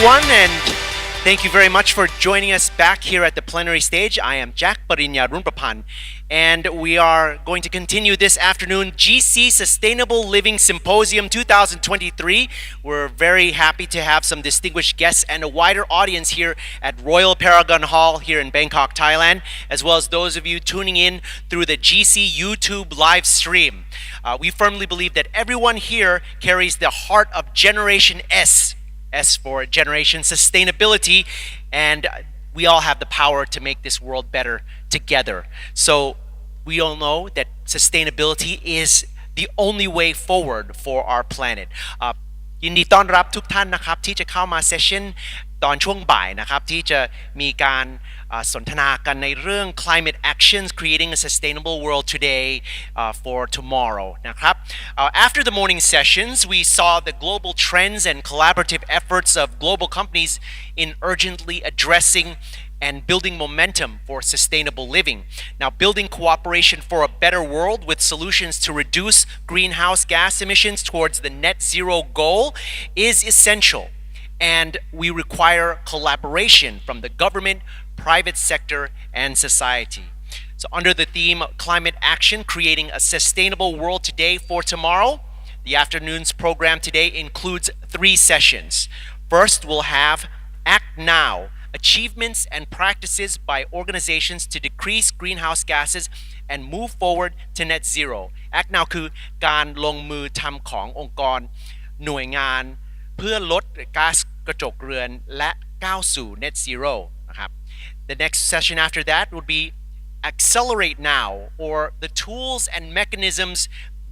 everyone, and thank you very much for joining us back here at the plenary stage. I am Jack Parinya Runprapan, and we are going to continue this afternoon GC Sustainable Living Symposium 2023. We're very happy to have some distinguished guests and a wider audience here at Royal Paragon Hall here in Bangkok, Thailand, as well as those of you tuning in through the GC YouTube live stream. We firmly believe that everyone here carries the heart of Generation S for Generation Sustainability, and we all have the power to make this world better together. So we all know that sustainability is the only way forward for our planet. ยินดีต้อนรับทุกท่านนะครับที่จะเข้ามาเซสชั่นตอนช่วงบ่ายนะครับที่จะมีการสนทนากันในเรื่อง climate actions creating a sustainable world today for tomorrow นะครับ After the morning sessions we saw the global trends and collaborative efforts of global companies in urgently addressing and building momentum for sustainable living. Now, building cooperation for a better world with solutions to reduce greenhouse gas emissions towards the net zero goal is essential, and we require collaboration from the government, private sector, and society. So under the theme Climate Action, Creating a Sustainable World Today for Tomorrow, the afternoon's program today includes 3 sessions. First, we'll have Act Now, achievements and practices by organizations to decrease greenhouse gases and move forward to net zero. Act Now คือการลงมือทำขององค์กรหน่วยงานเพื่อลดก๊าซกระจกเรือนและก้าวสู่ net zero นะครับ The next session after that would be Accelerate Now, or the tools and mechanisms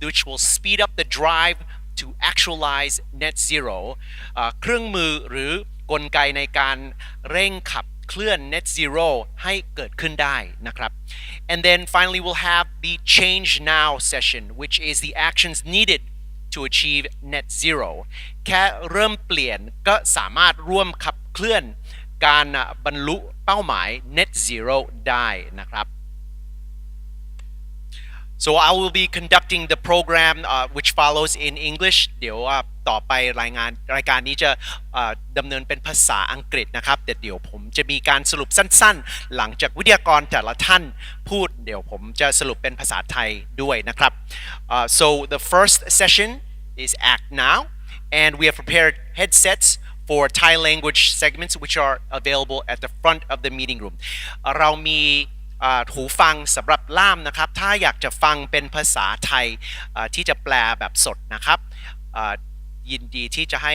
which will speed up the drive to actualize net zero. เครื่องมือหรือกลไกในการเร่งขับเคลื่อน net zero ให้เกิดขึ้นได้นะครับ And then finally we'll have the Change Now session, which is the actions needed to achieve net zero. แค่เริ่มเปลี่ยนก็สามารถร่วมขับเคลื่อนการบรรลุเป้าหมาย net zero ได้นะครับ So I will be conducting the program which follows in English เดี๋ยวต่อไปรายการนี้จะดำเนินเป็นภาษาอังกฤษนะครับแต่เดี๋ยวผมจะมีการสรุปสั้นๆหลังจากวิทยากรแต่ละท่านพูดเดี๋ยวผมจะสรุปเป็นภาษาไทยด้วยนะครับ So the first session is Act Now, and we have prepared headsets for Thai language segments which are available at the front of the meeting room. เรามีหูฟังสำหรับล่ามนะครับถ้าอยากจะฟังเป็นภาษาไทยที่จะแปลแบบสดนะครับยินดีที่จะให้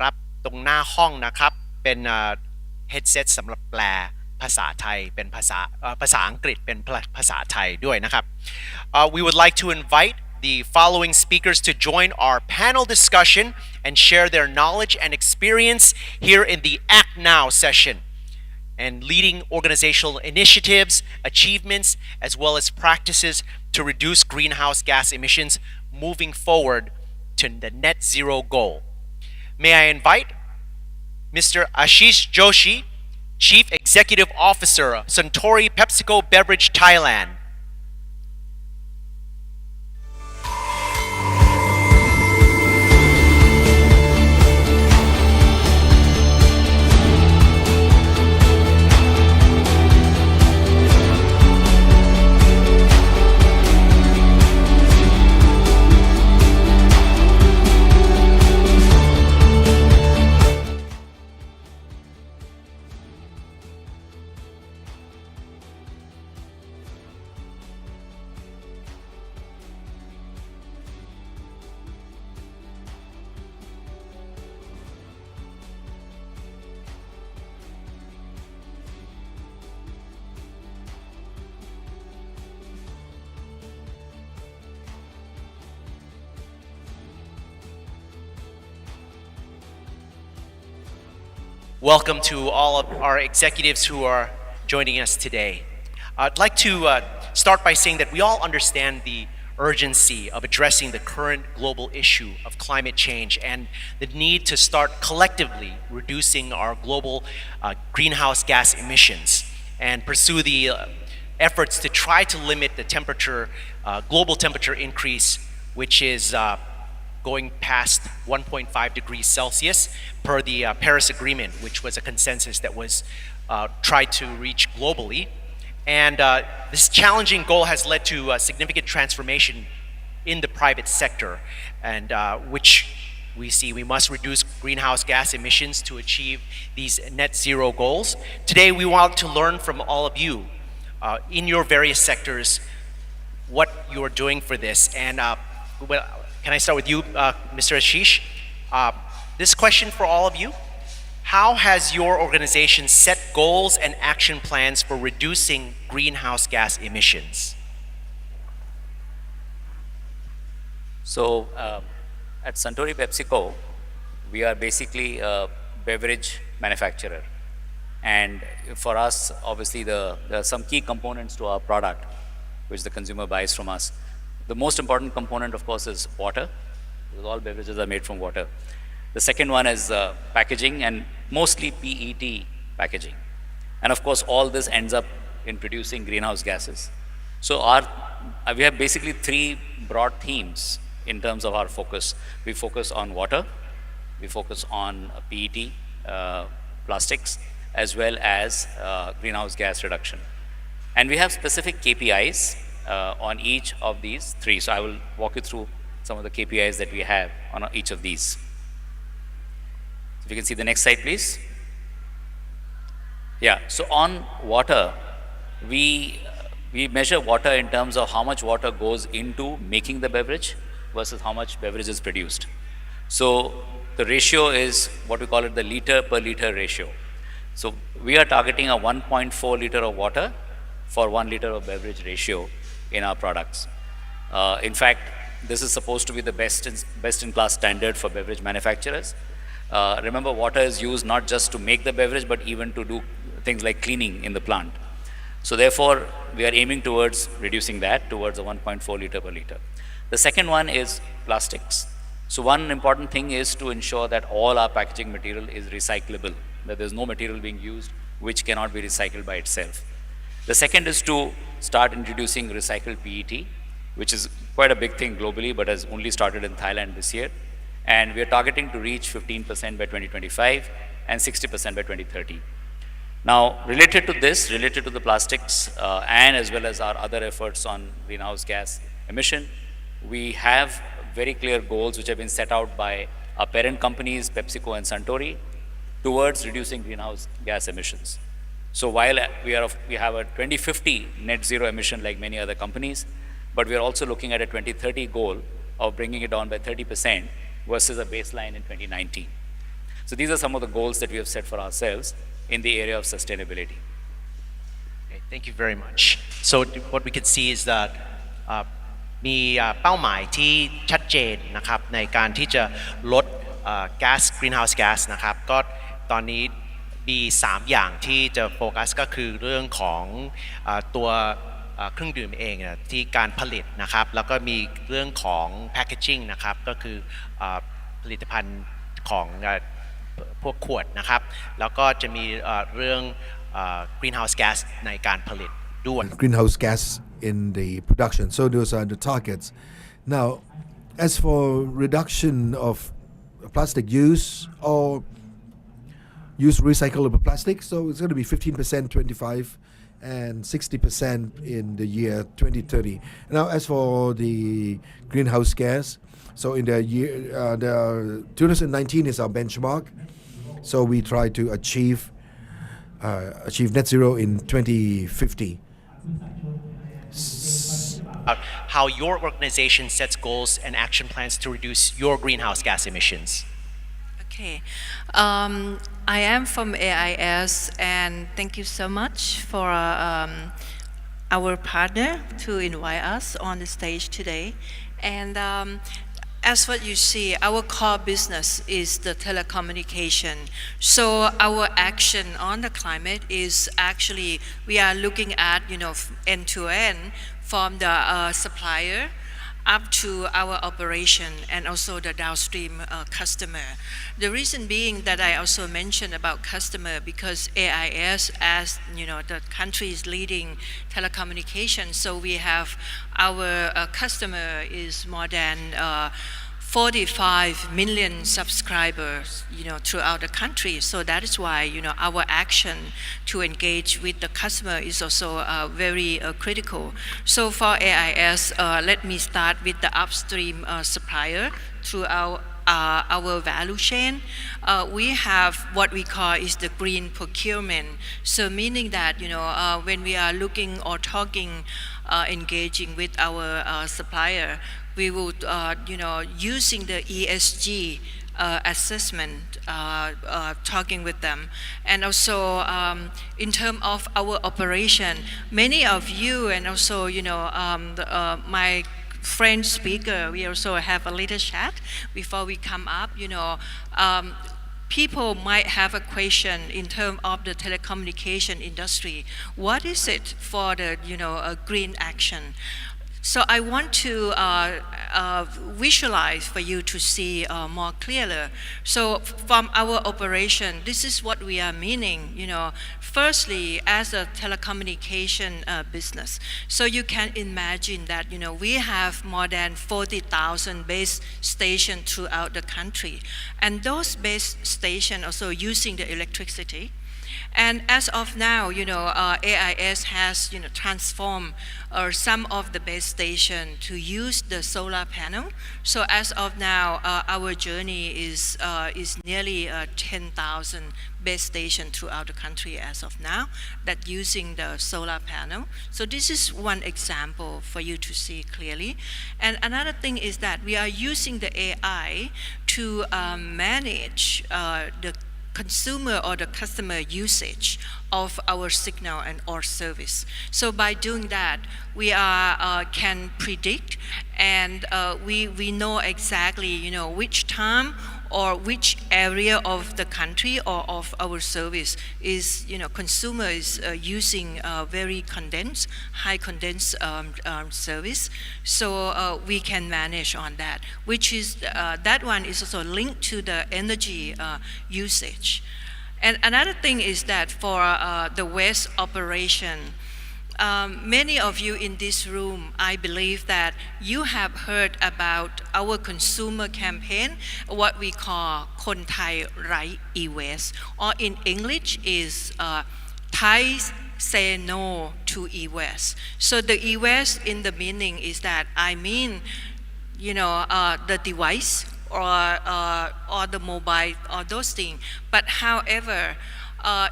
รับตรงหน้าห้องนะครับเป็น headset สำหรับแปลภาษาไทยเป็นภาษาอังกฤษเป็นภาษาไทยด้วยนะครับ We would like to invite the following speakers to join our panel discussion and share their knowledge and experience here in the Act Now session, and leading organizational initiatives, achievements, as well as practices to reduce greenhouse gas emissions moving forward to the net zero goal. May I invite Mr. Ashish Joshi, Chief Executive Officer, Suntory PepsiCo Beverage Thailand. Welcome to all of our executives who are joining us today. I'd like to start by saying that we all understand the urgency of addressing the current global issue of climate change and the need to start collectively reducing our global greenhouse gas emissions and pursue the efforts to try to limit the temperature, global temperature increase, which is going past 1.5 degrees Celsius per the Paris Agreement, which was a consensus that was tried to reach globally. And this challenging goal has led to significant transformation in the private sector, and which we see we must reduce greenhouse gas emissions to achieve these net zero goals. Today, we want to learn from all of you in your various sectors what you are doing for this. And well, can I start with you, Mr. Ashish? This question for all of you. How has your organization set goals and action plans for reducing greenhouse gas emissions? So at Suntory PepsiCo, we are basically a beverage manufacturer. And for us, obviously, there are some key components to our product, which the consumer buys from us. The most important component, of course, is water, because all beverages are made from water. The second one is packaging, and mostly PET packaging. And of course, all this ends up in producing greenhouse gases. So we have basically three broad themes in terms of our focus. We focus on water, we focus on PET, plastics, as well as greenhouse gas reduction. And we have specific KPIs on each of these three. So I will walk you through some of the KPIs that we have on each of these. If you can see the next slide, please. Yeah, so on water, we measure water in terms of how much water goes into making the beverage versus how much beverage is produced. So the ratio is what we call it the liter per liter ratio. So we are targeting a 1.4 liter of water for 1 liter of beverage ratio in our products. In fact, this is supposed to be the best in class standard for beverage manufacturers. Remember, water is used not just to make the beverage, but even to do things like cleaning in the plant. So therefore, we are aiming towards reducing that towards a 1.4 liter per liter. The second one is plastics. So one important thing is to ensure that all our packaging material is recyclable, that there's no material being used which cannot be recycled by itself. The second is to start introducing recycled PET, which is quite a big thing globally, but has only started in Thailand this year. And we are targeting to reach 15% by 2025 and 60% by 2030. Now, related to this, related to the plastics, and as well as our other efforts on greenhouse gas emission, we have very clear goals which have been set out by our parent companies, PepsiCo and Suntory, towards reducing greenhouse gas emissions. So while we have a 2050 net zero emission like many other companies, but we are also looking at a 2030 goal of bringing it down by 30% versus a baseline in 2019. So these are some of the goals that we have set for ourselves in the area of sustainability. Okay, thank you very much. So what we can see is that มีเป้าหมายที่ชัดเจนนะครับในการที่จะลดก๊าซ greenhouse gas นะครับก็ตอนนี้มี3อย่างที่จะโฟกัสก็คือเรื่องของตัวเครื่องดื่มเองที่การผลิตนะครับแล้วก็มีเรื่องของ packaging นะครับก็คือผลิตภัณฑ์ของพวกขวดนะครับแล้วก็จะมีเรื่อง greenhouse gas ในการผลิตด้วย greenhouse gas in the production. So those are the targets. Now, as for reduction of plastic use or use recyclable plastic, so it's going to be 15%, 25, and 60% in the year 2030. Now, as for the greenhouse gas, so in the year, the 2019 is our benchmark. So we try to achieve net zero in 2050. How your organization sets goals and action plans to reduce your greenhouse gas emissions. Okay, I am from AIS, and thank you so much for our partner to invite us on the stage today. And as what you see, our core business is the telecommunication. So our action on the climate is actually, we are looking at, end to end from the supplier up to our operation and also the downstream customer. The reason being that I also mentioned about customer because AIS as the country's leading telecommunication, so we have our customer is more than 45 million subscribers, throughout the country. So that is why, our action to engage with the customer is also very critical. So for AIS, let me start with the upstream supplier throughout our value chain. We have what we call is the green procurement. So meaning that, when we are looking or talking, engaging with our supplier, we would, using the ESG assessment, talking with them. And also in terms of our operation, many of you and also, my friend speaker, we also have a little chat before we come up. People might have a question in terms of the telecommunication industry. What is it for the green action? So I want to visualize for you to see more clearly. So from our operation, this is what we are meaning. Firstly, as a telecommunication business, so you can imagine that we have more than 40,000 base stations throughout the country, and those base stations also using the electricity. And as of now, AIS has transformed some of the base station to use the solar panel. So as of now, our journey is nearly 10,000 base station throughout the country as of now that using the solar panel. So this is one example for you to see clearly. And another thing is that we are using the AI to manage the consumer or the customer usage of our signal and or service. So by doing that, we can predict, and we know exactly which time or which area of the country or of our service is consumer is using very condensed, high condensed service. So we can manage on that, which is that one is also linked to the energy usage. And another thing is that for the waste operation, many of you in this room, I believe that you have heard about our consumer campaign, what we call คนไทยไร้ e-waste, or in English is Thais say no to e-waste. So the e-waste in the meaning is that the device or the mobile or those things. But however,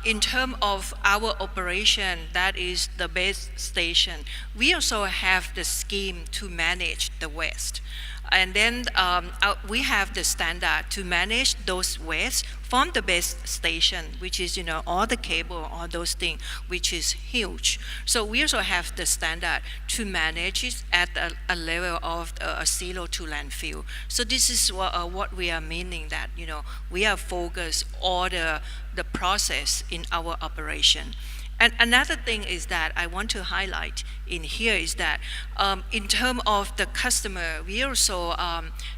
in terms of our operation, that is the base station, we also have the scheme to manage the waste. And then we have the standard to manage those waste from the base station, which is all the cable, all those things, which is huge. So we also have the standard to manage it at a level of zero to landfill. So this is what we are meaning, that we are focused on the process in our operation. And another thing is that I want to highlight in here is that in terms of the customer, we also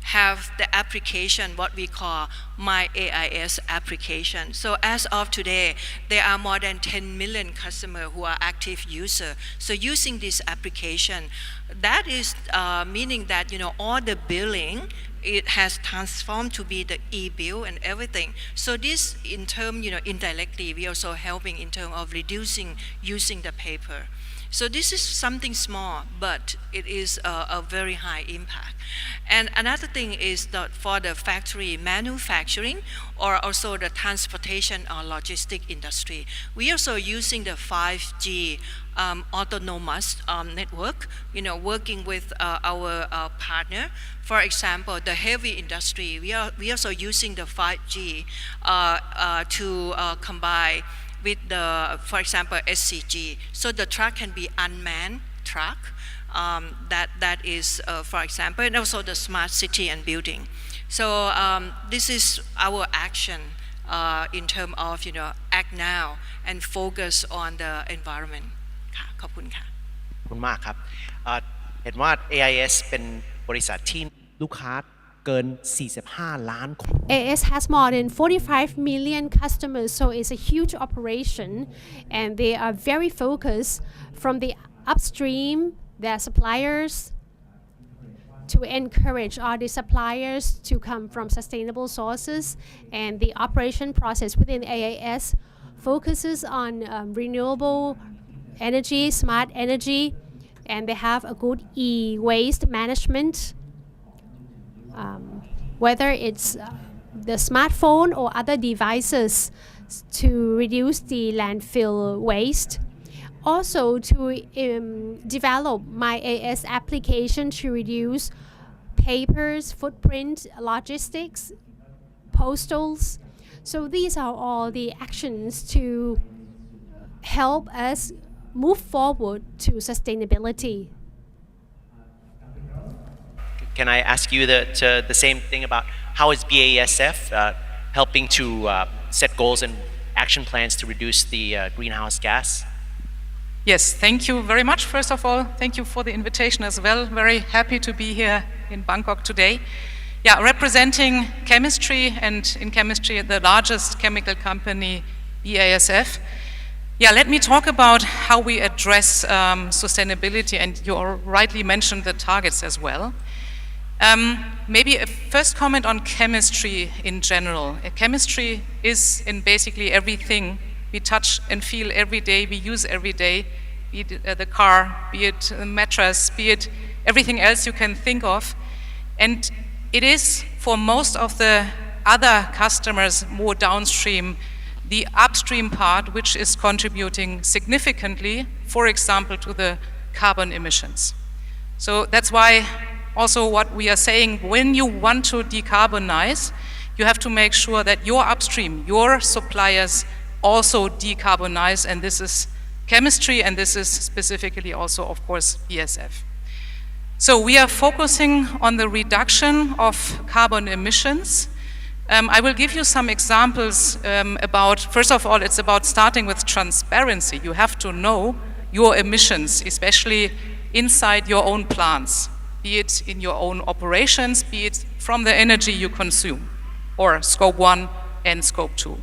have the application, what we call My AIS application. So as of today, there are more than 10 million customers who are active users. So using this application, that is meaning that all the billing, it has transformed to be the e-bill and everything. So this in term, indirectly, we also helping in terms of reducing using the paper. So this is something small, but it is a very high impact. And another thing is that for the factory manufacturing or also the transportation or logistic industry, we also using the 5G autonomous network, working with our partner. For example, the heavy industry, we also using the 5G to combine with the, for example, SCG. So the truck can be unmanned truck. That is, for example, and also the smart city and building. So this is our action in terms of act now and focus on the environment. ค่ะขอบคุณค่ะ ขอบคุณมากครับเห็นว่า AIS เป็นบริษัทที่ลูกค้าเกิน 45 ล้านคน AS has more than 45 million customers, so it's a huge operation, and they are very focused from the upstream, their suppliers, to encourage all the suppliers to come from sustainable sources, and the operation process within AIS focuses on renewable energy, smart energy, and they have a good e-waste management, whether it's the smartphone or other devices to reduce the landfill waste. Also to develop my AS application to reduce papers, footprint, logistics, postals. So these are all the actions to help us move forward to sustainability. Can I ask you the same thing about how is BASF helping to set goals and action plans to reduce the greenhouse gas? Yes, thank you very much. First of all, thank you for the invitation as well. Very happy to be here in Bangkok today. Yeah, representing chemistry, and in chemistry, the largest chemical company, BASF. Yeah, let me talk about how we address sustainability, and you rightly mentioned the targets as well. Maybe a first comment on chemistry in general. Chemistry is in basically everything we touch and feel every day, we use every day, be it the car, be it the mattress, be it everything else you can think of. And it is, for most of the other customers more downstream, the upstream part which is contributing significantly, for example, to the carbon emissions. So that's why also what we are saying, when you want to decarbonize, you have to make sure that your upstream, your suppliers also decarbonize, and this is chemistry, and this is specifically also, of course, BASF. So we are focusing on the reduction of carbon emissions. I will give you some examples about, first of all, it's about starting with transparency. You have to know your emissions, especially inside your own plants, be it in your own operations, be it from the energy you consume, or scope 1 and scope 2.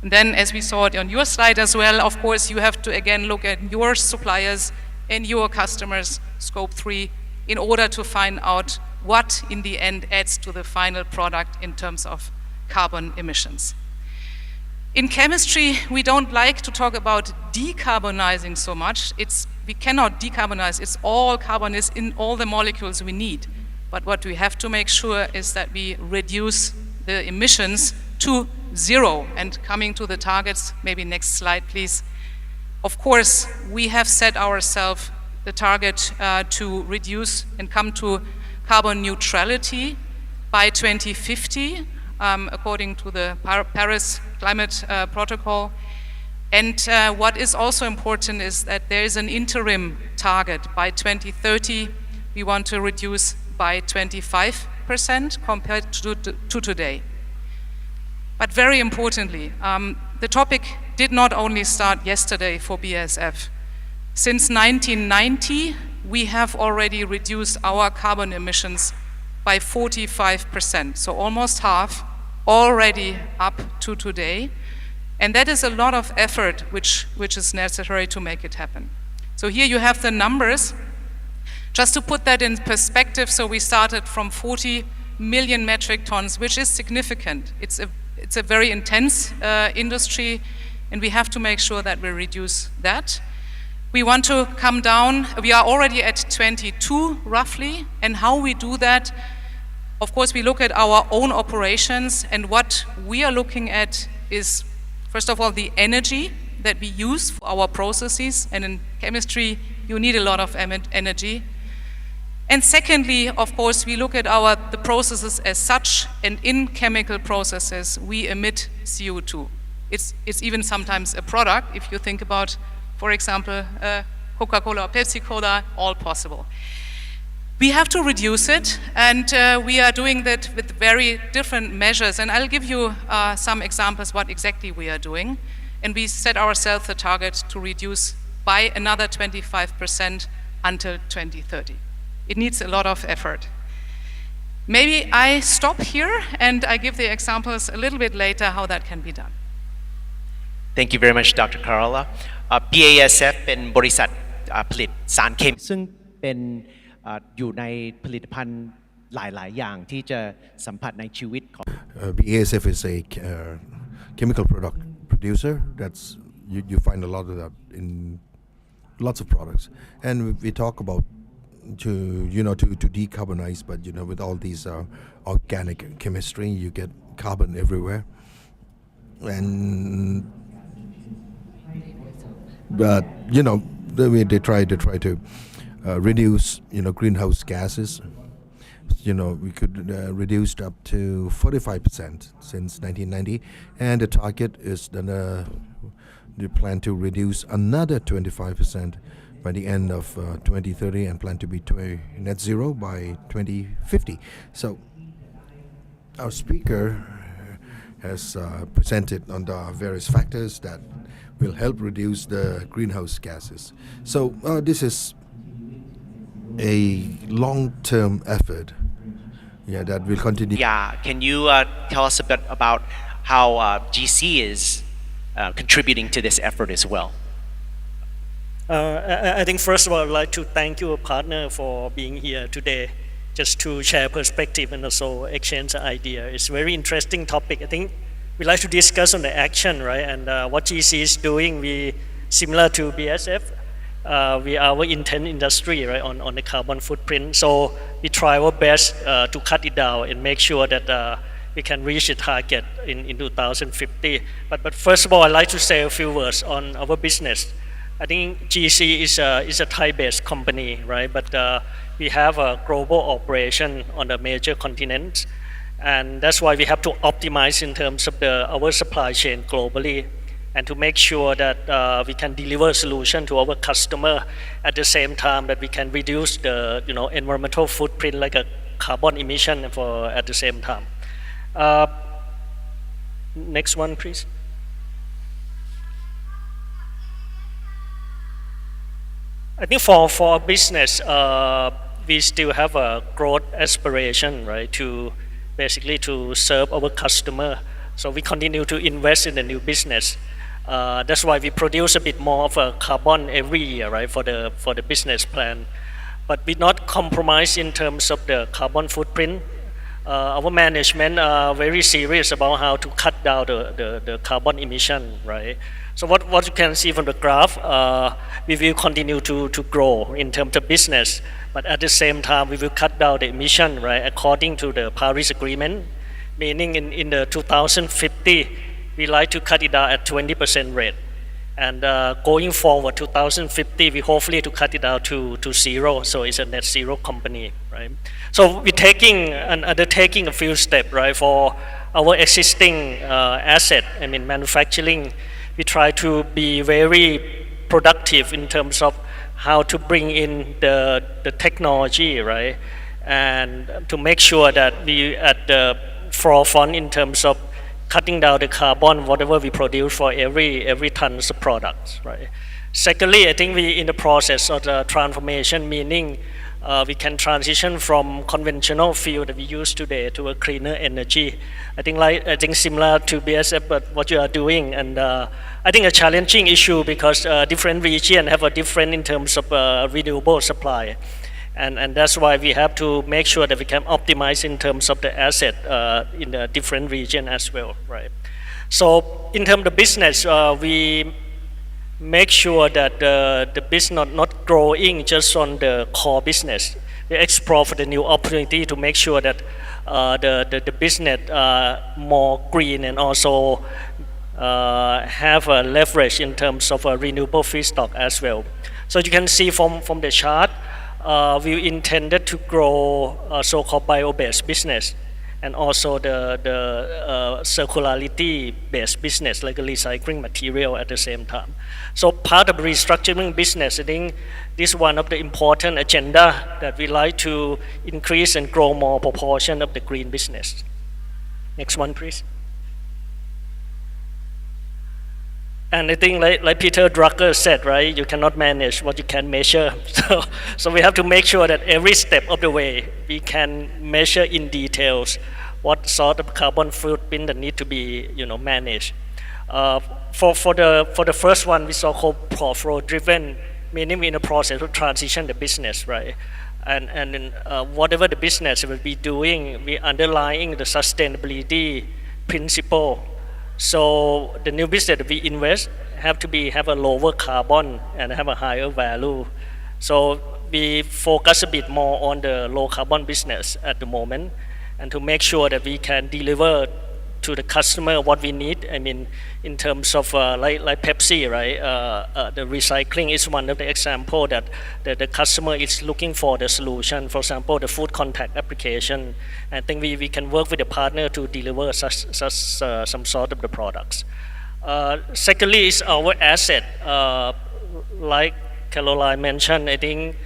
And then, as we saw it on your slide as well, of course, you have to again look at your suppliers and your customers, scope 3, in order to find out what in the end adds to the final product in terms of carbon emissions. In chemistry, we don't like to talk about decarbonizing so much. We cannot decarbonize. It's all carbon is in all the molecules we need. But what we have to make sure is that we reduce the emissions to zero. And coming to the targets, maybe next slide, please. Of course, we have set ourselves the target to reduce and come to carbon neutrality by 2050, according to the Paris Climate Protocol. And what is also important is that there is an interim target. By 2030, we want to reduce by 25% compared to today. But very importantly, the topic did not only start yesterday for BASF. Since 1990, we have already reduced our carbon emissions by 45%, so almost half, already up to today. And that is a lot of effort which is necessary to make it happen. So here you have the numbers. Just to put that in perspective, so we started from 40 million metric tons, which is significant. It's a very intense industry, and we have to make sure that we reduce that. We want to come down, we are already at 22 roughly, and how we do that, of course, we look at our own operations, and what we are looking at is, first of all, the energy that we use for our processes, and in chemistry, you need a lot of energy. And secondly, of course, we look at the processes as such, and in chemical processes, we emit CO2. It's even sometimes a product, if you think about, for example, Coca-Cola or Pepsi-Cola, all possible. We have to reduce it, and we are doing that with very different measures. And I'll give you some examples what exactly we are doing. And we set ourselves the target to reduce by another 25% until 2030. It needs a lot of effort. Maybe I stop here, and I give the examples a little bit later how that can be done. Thank you very much, Dr. Carola. BASF เป็นบริษัทผลิตสารเคมีซึ่งเป็นอยู่ในผลิตภัณฑ์ หลายๆอย่างที่จะสัมผัสในชีวิตของ BASF is a chemical product producer. You find a lot of that in lots of products, and we talk about to decarbonize, but with all these organic chemistry, you get carbon everywhere, and but they try to reduce greenhouse gases. We could reduce up to 45% since 1990, and the target is then they plan to reduce another 25% by the end of 2030, and plan to be net zero by 2050. So our speaker has presented on the various factors that will help reduce the greenhouse gases. So this is a long-term effort, that will continue. Yeah, can you tell us a bit about how GC is contributing to this effort as well? I think first of all, I'd like to thank your partner for being here today, just to share perspective and also exchange idea. It's a very interesting topic. I think we like to discuss on the action, right? And what GC is doing, we similar to BSF. We are our intent industry, right, on the carbon footprint. So we try our best to cut it down and make sure that we can reach the target in 2050. But first of all, I'd like to say a few words on our business. I think GC is a Thai-based company, right? But we have a global operation on the major continents, and that's why we have to optimize in terms of our supply chain globally, and to make sure that we can deliver a solution to our customer at the same time that we can reduce the environmental footprint like a carbon emission at the same time. Next one, please. I think for our business, we still have a growth aspiration, right, to basically to serve our customer. So we continue to invest in the new business. That's why we produce a bit more of a carbon every year, right, for the business plan. But we not compromise in terms of the carbon footprint. Our management are very serious about how to cut down the carbon emission, right? So what you can see from the graph, we will continue to grow in terms of business, but at the same time we will cut down the emission, right, according to the Paris Agreement, meaning in the 2050 we like to cut it down at 20% rate, and going forward 2050 we hopefully to cut it down to zero, so it's a net zero company, right? So we're taking and undertaking a few steps, right, for our existing asset. I mean manufacturing, we try to be very productive in terms of how to bring in the technology, right, and to make sure that we at the forefront in terms of cutting down the carbon whatever we produce for every tons of products, right? Secondly, I think we in the process of the transformation, meaning we can transition from conventional fuel that we use today to a cleaner energy. I think similar to BSF, but what you are doing, and I think a challenging issue because different regions have a different in terms of renewable supply. And that's why we have to make sure that we can optimize in terms of the asset in the different region as well, right? So in terms of the business, we make sure that the business not growing just on the core business. We explore for the new opportunity to make sure that the business more green and also have a leverage in terms of a renewable feedstock as well. So you can see from the chart, we intended to grow so-called bio-based business and also the circularity-based business like a recycling material at the same time. So part of restructuring business, I think this is one of the important agenda that we like to increase and grow more proportion of the green business. Next one, please. And I think like Peter Drucker said, right, you cannot manage what you can measure. So we have to make sure that every step of the way we can measure in details what sort of carbon footprint that need to be managed. For the first one, we so-called portfolio driven, meaning we're in the process of transition the business, right? and whatever the business will be doing, we underlying the sustainability principle. So the new business that we invest have a lower carbon and have a higher value. So we focus a bit more on the low carbon business at the moment, and to make sure that we can deliver to the customer what we need. I mean, in terms of like Pepsi, right? The recycling is one of the example that the customer is looking for the solution. For example, the food contact application. I think we can work with the partner to deliver some sort of the products. Secondly, is our asset. Like Caroline mentioned, I think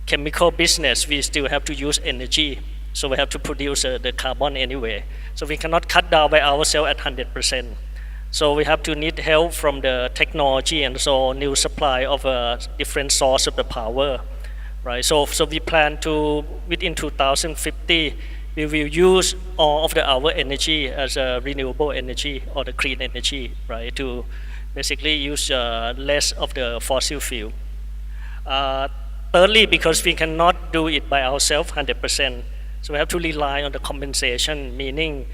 chemical business, we still have to use energy. So we have to produce the carbon anyway. So we cannot cut down by ourselves at 100%. So we have to need help from the technology and so new supply of a different source of the power, right? So we plan to, within 2050, we will use all of our energy as a renewable energy or the clean energy, right? To basically use less of the fossil fuel. Thirdly, because we cannot do it by ourselves 100%, so we have to rely on the compensation, meaning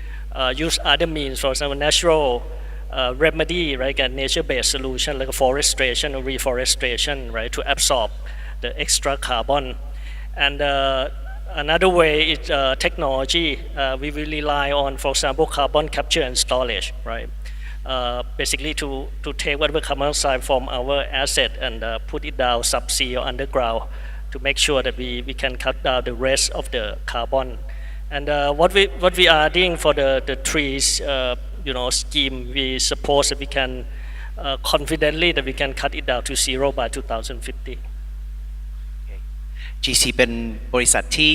use other means, for example, natural remedy, right, a nature-based solution like forestation or reforestation, right, to absorb the extra carbon. And another way is technology. We will rely on, for example, carbon capture and storage, right? Basically to take whatever carbon dioxide from our asset and put it down subsea or underground to make sure that we can cut down the rest of the carbon. And what we are doing for the trees, scheme, we suppose that we can confidently that we can cut it down to zero by 2050. GC เป็นบริษัทที่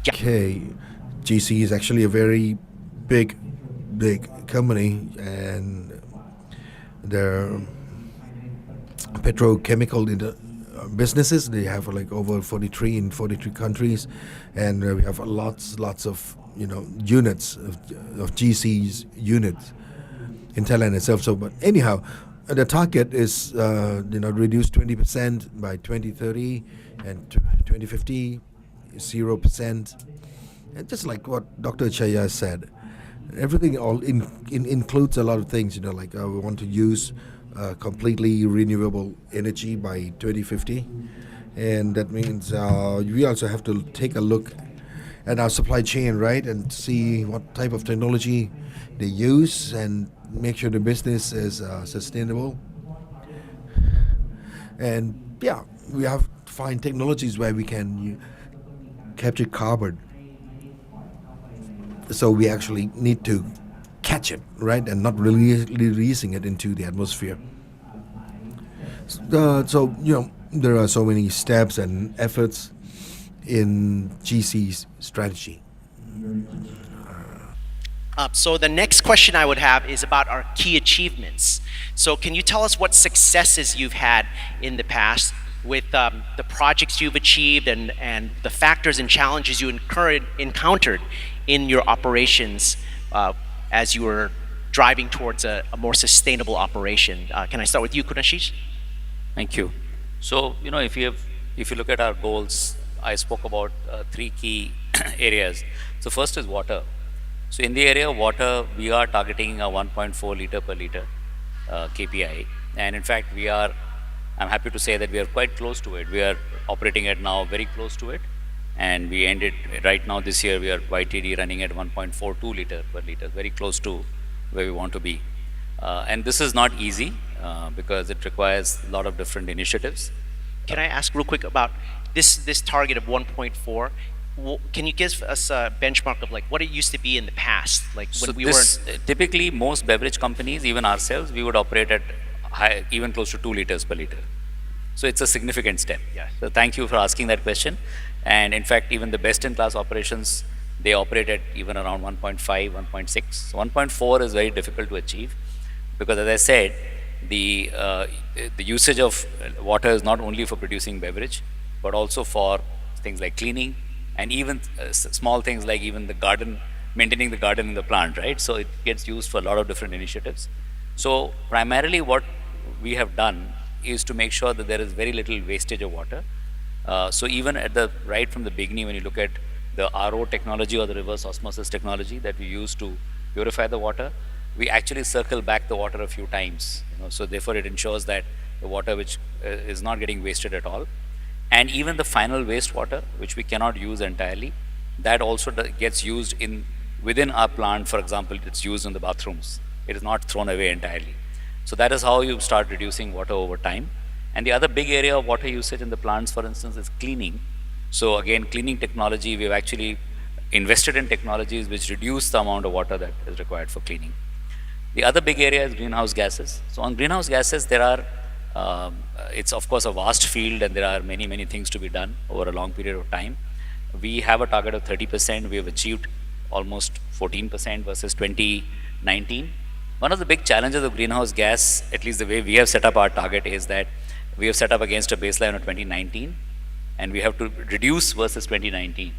Okay, GC is actually a very big company, and they're petrochemical in the businesses. They have like over 43 in 43 countries, and we have lots of units of GC's units in Thailand itself. So, but anyhow, the target is reduce 20% by 2030, and 2050 0%. And just like what Dr. Chaya said, everything all includes a lot of things. Like we want to use completely renewable energy by 2050, and that means we also have to take a look at our supply chain, right, and see what type of technology they use and make sure the business is sustainable. And yeah, we have to find technologies where we can capture carbon. So we actually need to catch it, right, and not really releasing it into the atmosphere. So there are so many steps and efforts in GC's strategy. So the next question I would have is about our key achievements. So can you tell us what successes you've had in the past with the projects you've achieved and the factors and challenges you encountered in your operations as you were driving towards a more sustainable operation? Can I start with you, Kunashish? Thank you. So, if you look at our goals, I spoke about three key areas. So first is water. So in the area of water, we are targeting a 1.4 liter per liter KPI. And in fact, I'm happy to say that we are quite close to it. We are operating at now very close to it. And we ended right now this year, we are YTD running at 1.42 liter per liter, very close to where we want to be. And this is not easy because it requires a lot of different initiatives. Can I ask real quick about this target of 1.4? Can you give us a benchmark of like what it used to be in the past? Like when we were typically most beverage companies, even ourselves, we would operate at even close to 2 liters per liter. So it's a significant step. Yes. So thank you for asking that question. And in fact, even the best-in-class operations, they operate at even around 1.5, 1.6. So 1.4 is very difficult to achieve because, as I said, the usage of water is not only for producing beverage, but also for things like cleaning and even small things like even the garden, maintaining the garden in the plant, right? So it gets used for a lot of different initiatives. So primarily what we have done is to make sure that there is very little wastage of water. So even at the right from the beginning, when you look at the RO technology or the reverse osmosis technology that we use to purify the water, we actually circle back the water a few times. So therefore, it ensures that the water which is not getting wasted at all, and even the final wastewater, which we cannot use entirely, that also gets used in within our plant. For example, it's used in the bathrooms. It is not thrown away entirely. So that is how you start reducing water over time. And the other big area of water usage in the plants, for instance, is cleaning. So again, cleaning technology, we've actually invested in technologies which reduce the amount of water that is required for cleaning. The other big area is greenhouse gases. So on greenhouse gases, there are, it's of course a vast field, and there are many, many things to be done over a long period of time. We have a target of 30%. We have achieved almost 14% versus 2019. One of the big challenges of greenhouse gas, at least the way we have set up our target, is that we have set up against a baseline of 2019, and we have to reduce versus 2019.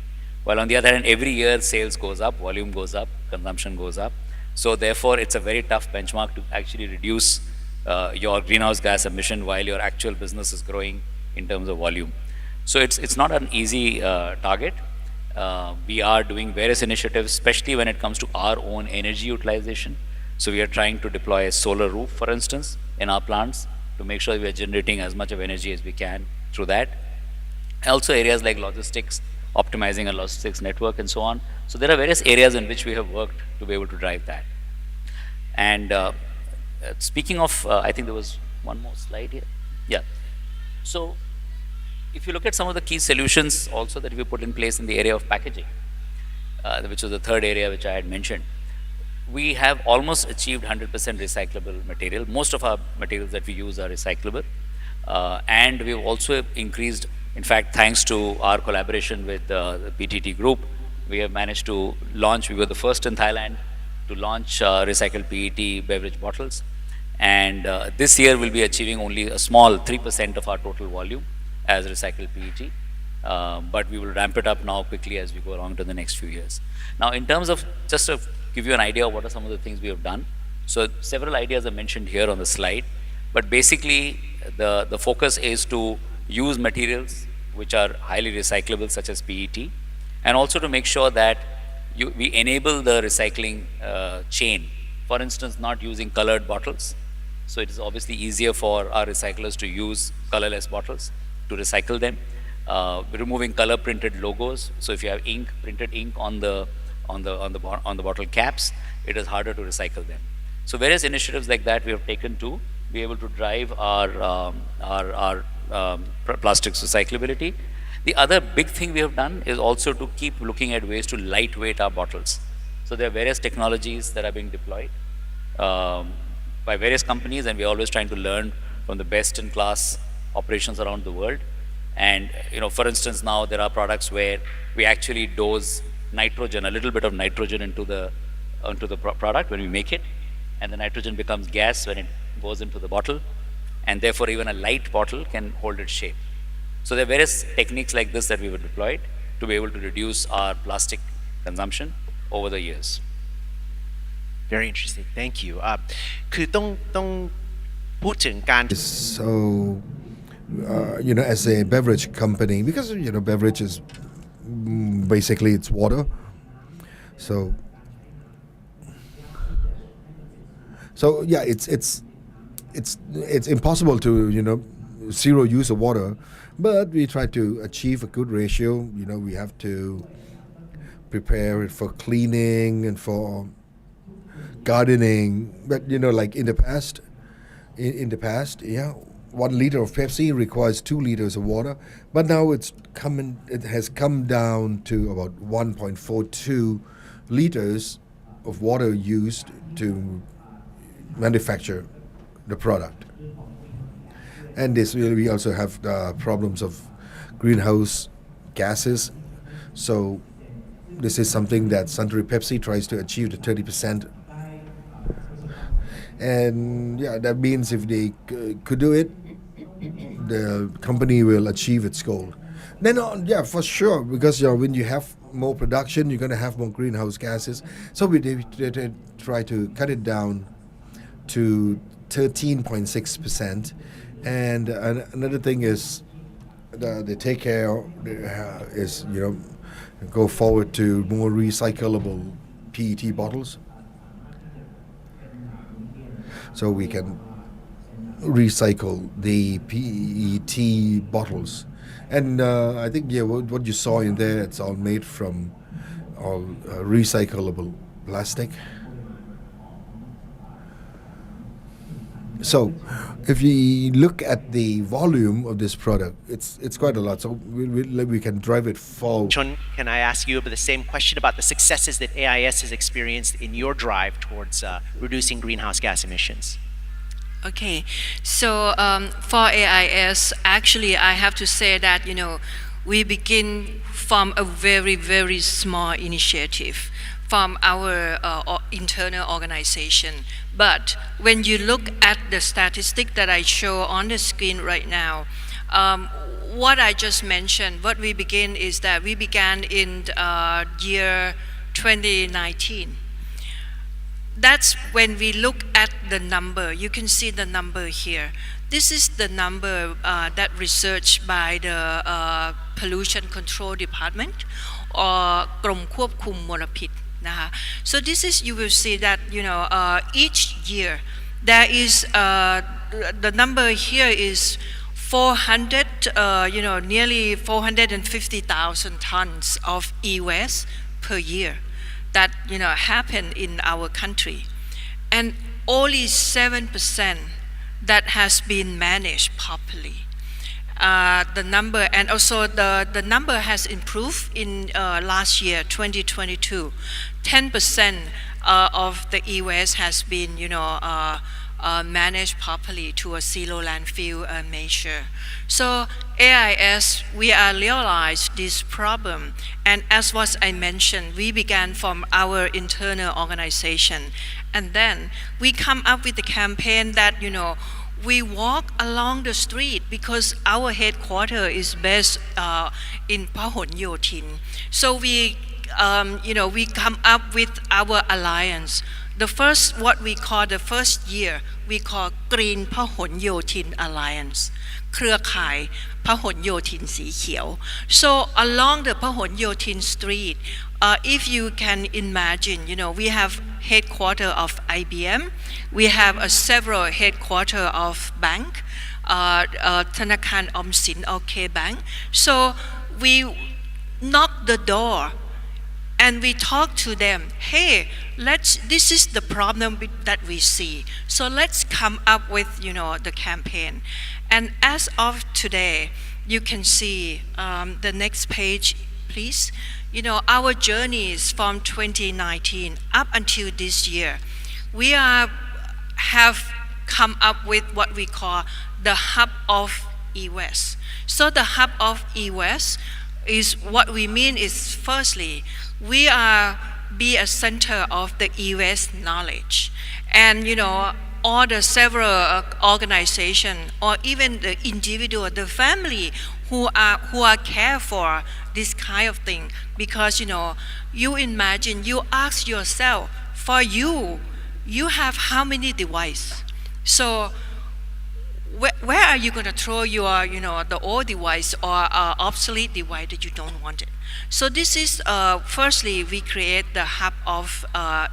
While on the other hand, every year sales goes up, volume goes up, consumption goes up. So therefore, it's a very tough benchmark to actually reduce your greenhouse gas emission while your actual business is growing in terms of volume. So it's not an easy target. We are doing various initiatives, especially when it comes to our own energy utilization. So we are trying to deploy a solar roof, for instance, in our plants to make sure we are generating as much of energy as we can through that. Also areas like logistics, optimizing a logistics network and so on. So there are various areas in which we have worked to be able to drive that. And speaking of, I think there was one more slide here. Yeah. So if you look at some of the key solutions also that we put in place in the area of packaging, which was the third area which I had mentioned, we have almost achieved 100% recyclable material. Most of our materials that we use are recyclable. And we've also increased, in fact, thanks to our collaboration with the PTT group, we have managed to launch, we were the first in Thailand to launch recycled PET beverage bottles. And this year we'll be achieving only a small 3% of our total volume as recycled PET. But we will ramp it up now quickly as we go along to the next few years. Now, in terms of, just to give you an idea of what are some of the things we have done. So several ideas are mentioned here on the slide, but basically the focus is to use materials which are highly recyclable, such as PET, and also to make sure that we enable the recycling chain. For instance, not using colored bottles. So it is obviously easier for our recyclers to use colorless bottles to recycle them. Removing color printed logos. So if you have ink, printed ink on the bottle caps, it is harder to recycle them. So various initiatives like that we have taken to be able to drive our plastics recyclability. The other big thing we have done is also to keep looking at ways to lightweight our bottles. So there are various technologies that are being deployed by various companies, and we're always trying to learn from the best in class operations around the world. And for instance, now there are products where we actually dose nitrogen, a little bit of nitrogen into the product when we make it, and the nitrogen becomes gas when it goes into the bottle, and therefore even a light bottle can hold its shape. So there are various techniques like this that we have deployed to be able to reduce our plastic consumption over the years. Very interesting. Thank you. คือต้องพูดถึงการ So, as a beverage company, because beverage is basically it's water. So yeah, it's impossible to zero use of water, but we try to achieve a good ratio. We have to prepare it for cleaning and for gardening. But like in the past, yeah, 1 liter of Pepsi requires 2 liters of water, but now it has come down to about 1.42 liters of water used to manufacture the product. And we also have the problems of greenhouse gases. So this is something that Suntory Pepsi tries to achieve, the 30%. And yeah, that means if they could do it, the company will achieve its goal. Then yeah, for sure, because when you have more production, you're going to have more greenhouse gases. So we try to cut it down to 13.6%. And another thing is they take care is go forward to more recyclable PET bottles, so we can recycle the PET bottles. And I think what you saw in there, it's all made from all recyclable plastic. So, if you look at the volume of this product, it's quite a lot. So we can drive it forward. Chun, can I ask you the same question about the successes that AIS has experienced in your drive towards reducing greenhouse gas emissions? Okay, so for AIS, actually, I have to say that we begin from a very, very small initiative from our internal organization. But when you look at the statistic that I show on the screen right now, what I just mentioned, what we begin is that we began in year 2019. That's when we look at the number. You can see the number here. This is the number that researched by the Pollution Control Department or กรมควบคุมมลพิษนะคะ So this is, you will see that each year there is the number here is 400 nearly 450,000 tons of e-waste per year that happen in our country, and only 7% that has been managed properly. The number, and also the number has improved in last year 2022. 10% of the e-waste has been managed properly to a zero landfill measure. So AIS, we are realized this problem, and as what I mentioned, we began from our internal organization, and then we come up with the campaign that we walk along the street because our headquarters is based in Pahon Yotin. So we come up with our alliance. The first, what we call the first year, we call Green พหลโยธิน Alliance เครือข่ายพหลโยธินสีเขียว So along the พหลโยธิน street, if you can imagine, we have headquarter of IBM, we have several headquarter of bank, ธนาคารออมสิน OK Bank. So we knock the door and we talk to them, hey, this is the problem that we see. So let's come up with, the campaign. And as of today, you can see the next page, please. Our journeys from 2019 up until this year, we have come up with what we call the hub of e-waste. So the hub of e-waste is, what we mean is, firstly, we be a center of the e-waste knowledge, and all the several organization or even the individual, the family who are care for this kind of thing, because you imagine, you ask yourself, for you have how many devices? So where are you going to throw your the old device or obsolete device that you don't want it? So this is firstly, we create the hub of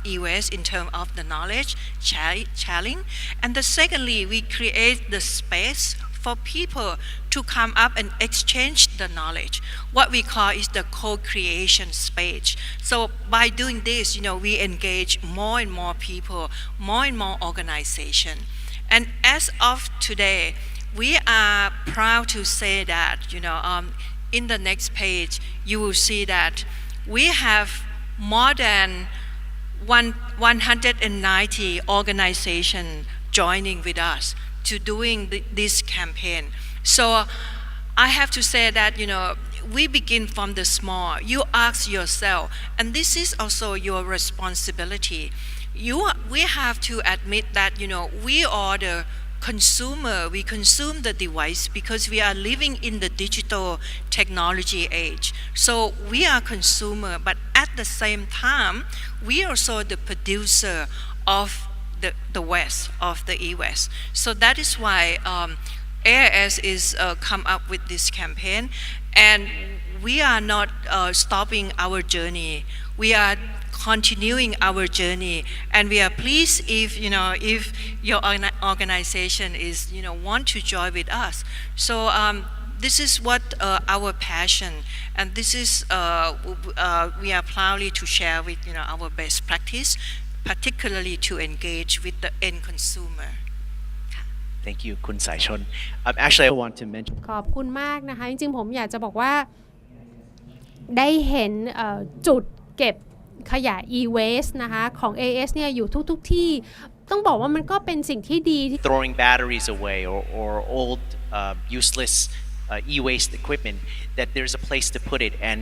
e-waste in terms of the knowledge sharing, and secondly, we create the space for people to come up and exchange the knowledge. What we call is the co-creation space. So by doing this, we engage more and more people, more and more organization. And as of today, we are proud to say that, in the next page, you will see that we have more than 190 organizations joining with us to doing this campaign. So I have to say that, we begin from the small. You ask yourself, and this is also your responsibility. We have to admit that, we are the consumer, we consume the device because we are living in the digital technology age. So we are consumer, but at the same time, we are also the producer of the waste, of the e-waste. So that is why AIS is come up with this campaign, and we are not stopping our journey. We are continuing our journey, and we are pleased if if your organization is want to join with us. So this is what our passion, and this is we are proudly to share with our best practice, particularly to engage with the end consumer. Thank you, Kun Saishon. Actually, I want to mention ขอบคุณมากนะคะจริงๆผมอยากจะบอกว่าได้เห็นจุดเก็บขยะ e-waste นะคะของ AS เนี่ยอยู่ทุกที่ต้องบอกว่ามันก็เป็นสิ่งที่ดีที่ throwing batteries away or old useless e-waste equipment, that there's a place to put it, and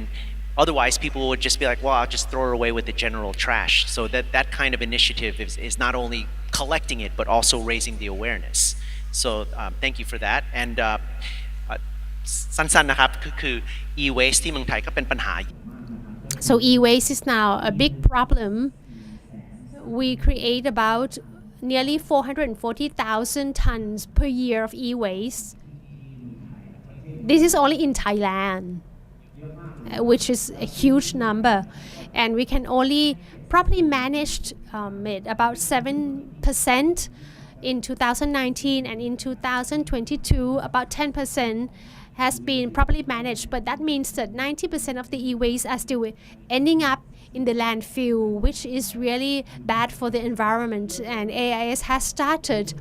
otherwise people would just be like, well, I'll just throw it away with the general trash. So that kind of initiative is not only collecting it but also raising the awareness. So thank you for that. And สั้นๆนะครับคือ e-waste ที่เมืองไทยก็เป็นปัญหา So e-waste is now a big problem. We create about nearly 440,000 tons per year of e-waste. This is only in Thailand, which is a huge number, and we can only probably manage it about 7% in 2019, and in 2022 about 10% has been properly managed, but that means that 90% of the e-waste are still ending up in the landfill, which is really bad for the environment. And AIS has started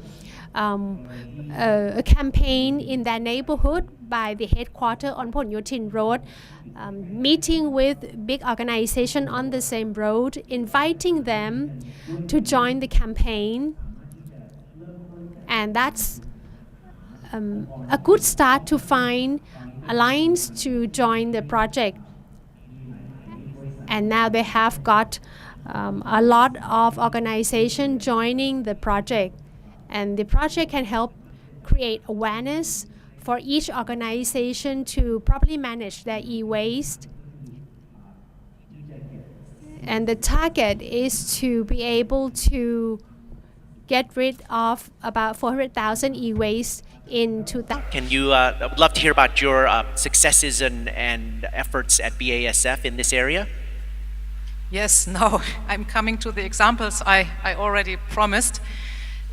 a campaign in their neighborhood by the headquarters on Phon Yotin Road, meeting with big organization on the same road, inviting them to join the campaign. And that's a good start to find alliance to join the project. And now they have got a lot of organization joining the project, and the project can help create awareness for each organization to properly manage their e-waste. And the target is to be able to get rid of about 400,000 e-waste in 2000. Can you, I would love to hear about your successes and efforts at BASF in this area. Yes, now I'm coming to the examples I already promised.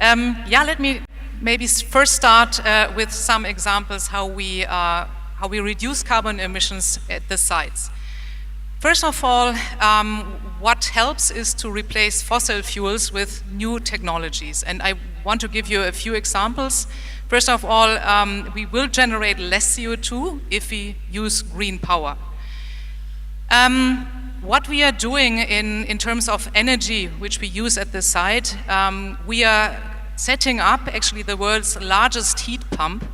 Let me maybe first start with some examples how we reduce carbon emissions at the sites. First of all, what helps is to replace fossil fuels with new technologies, and I want to give you a few examples. First of all, we will generate less CO2 if we use green power. What we are doing in terms of energy which we use at the site, we are setting up actually the world's largest heat pump.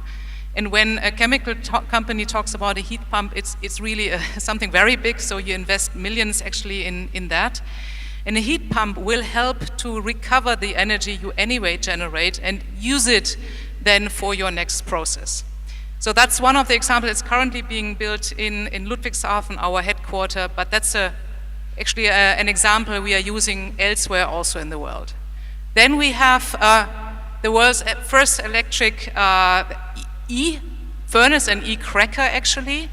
And when a chemical company talks about a heat pump, it's really something very big, so you invest millions actually in that. And a heat pump will help to recover the energy you anyway generate and use it then for your next process. So that's one of the examples. It's currently being built in Ludwigshafen, our headquarters, but that's actually an example we are using elsewhere also in the world. Then we have the world's first electric e-furnace and e-cracker actually.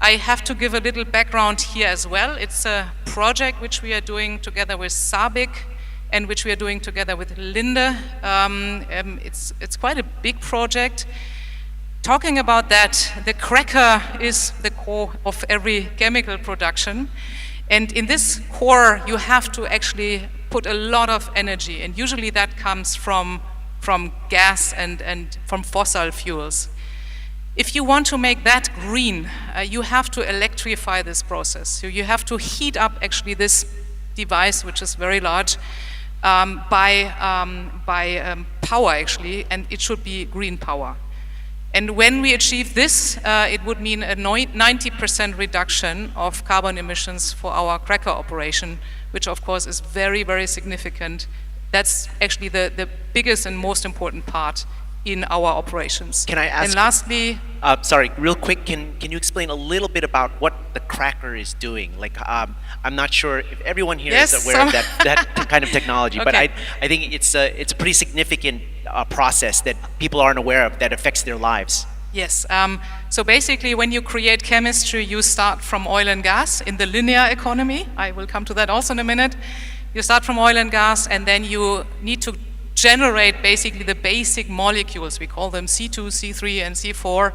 I have to give a little background here as well. It's a project which we are doing together with SABIC and which we are doing together with Linde. It's quite a big project. Talking about that, the cracker is the core of every chemical production. And in this core, you have to actually put a lot of energy, and usually that comes from gas and from fossil fuels. If you want to make that green, you have to electrify this process. So you have to heat up actually this device, which is very large, by power actually, and it should be green power. And when we achieve this, it would mean a 90% reduction of carbon emissions for our cracker operation, which of course is very, very significant. That's actually the biggest and most important part in our operations. Can I ask- And lastly, Sorry, real quick, can you explain a little bit about what the cracker is doing? Like, I'm not sure if everyone here Yes, is aware of some- that kind of technology, but Okay. I think it's a pretty significant process that people aren't aware of that affects their lives. yes. So basically, when you create chemistry, you start from oil and gas in the linear economy. I will come to that also in a minute. You start from oil and gas, and then you need to generate basically the basic molecules. We call them C2, C3, and C4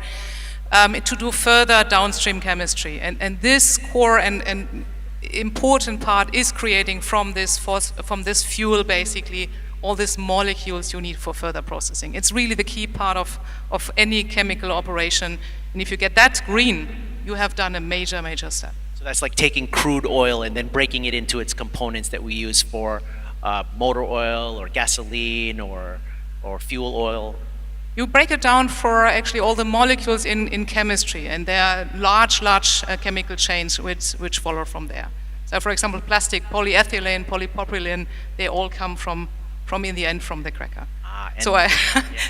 to do further downstream chemistry. And this core and important part is creating from this fuel basically all these molecules you need for further processing. It's really the key part of any chemical operation. And if you get that green, you have done a major, major step. So that's like taking crude oil and then breaking it into its components that we use for motor oil or gasoline or fuel oil. You break it down for actually all the molecules in chemistry, and there are large chemical chains which follow from there. So for example, plastic, polyethylene, polypropylene, they all come from in the end from the cracker. And- So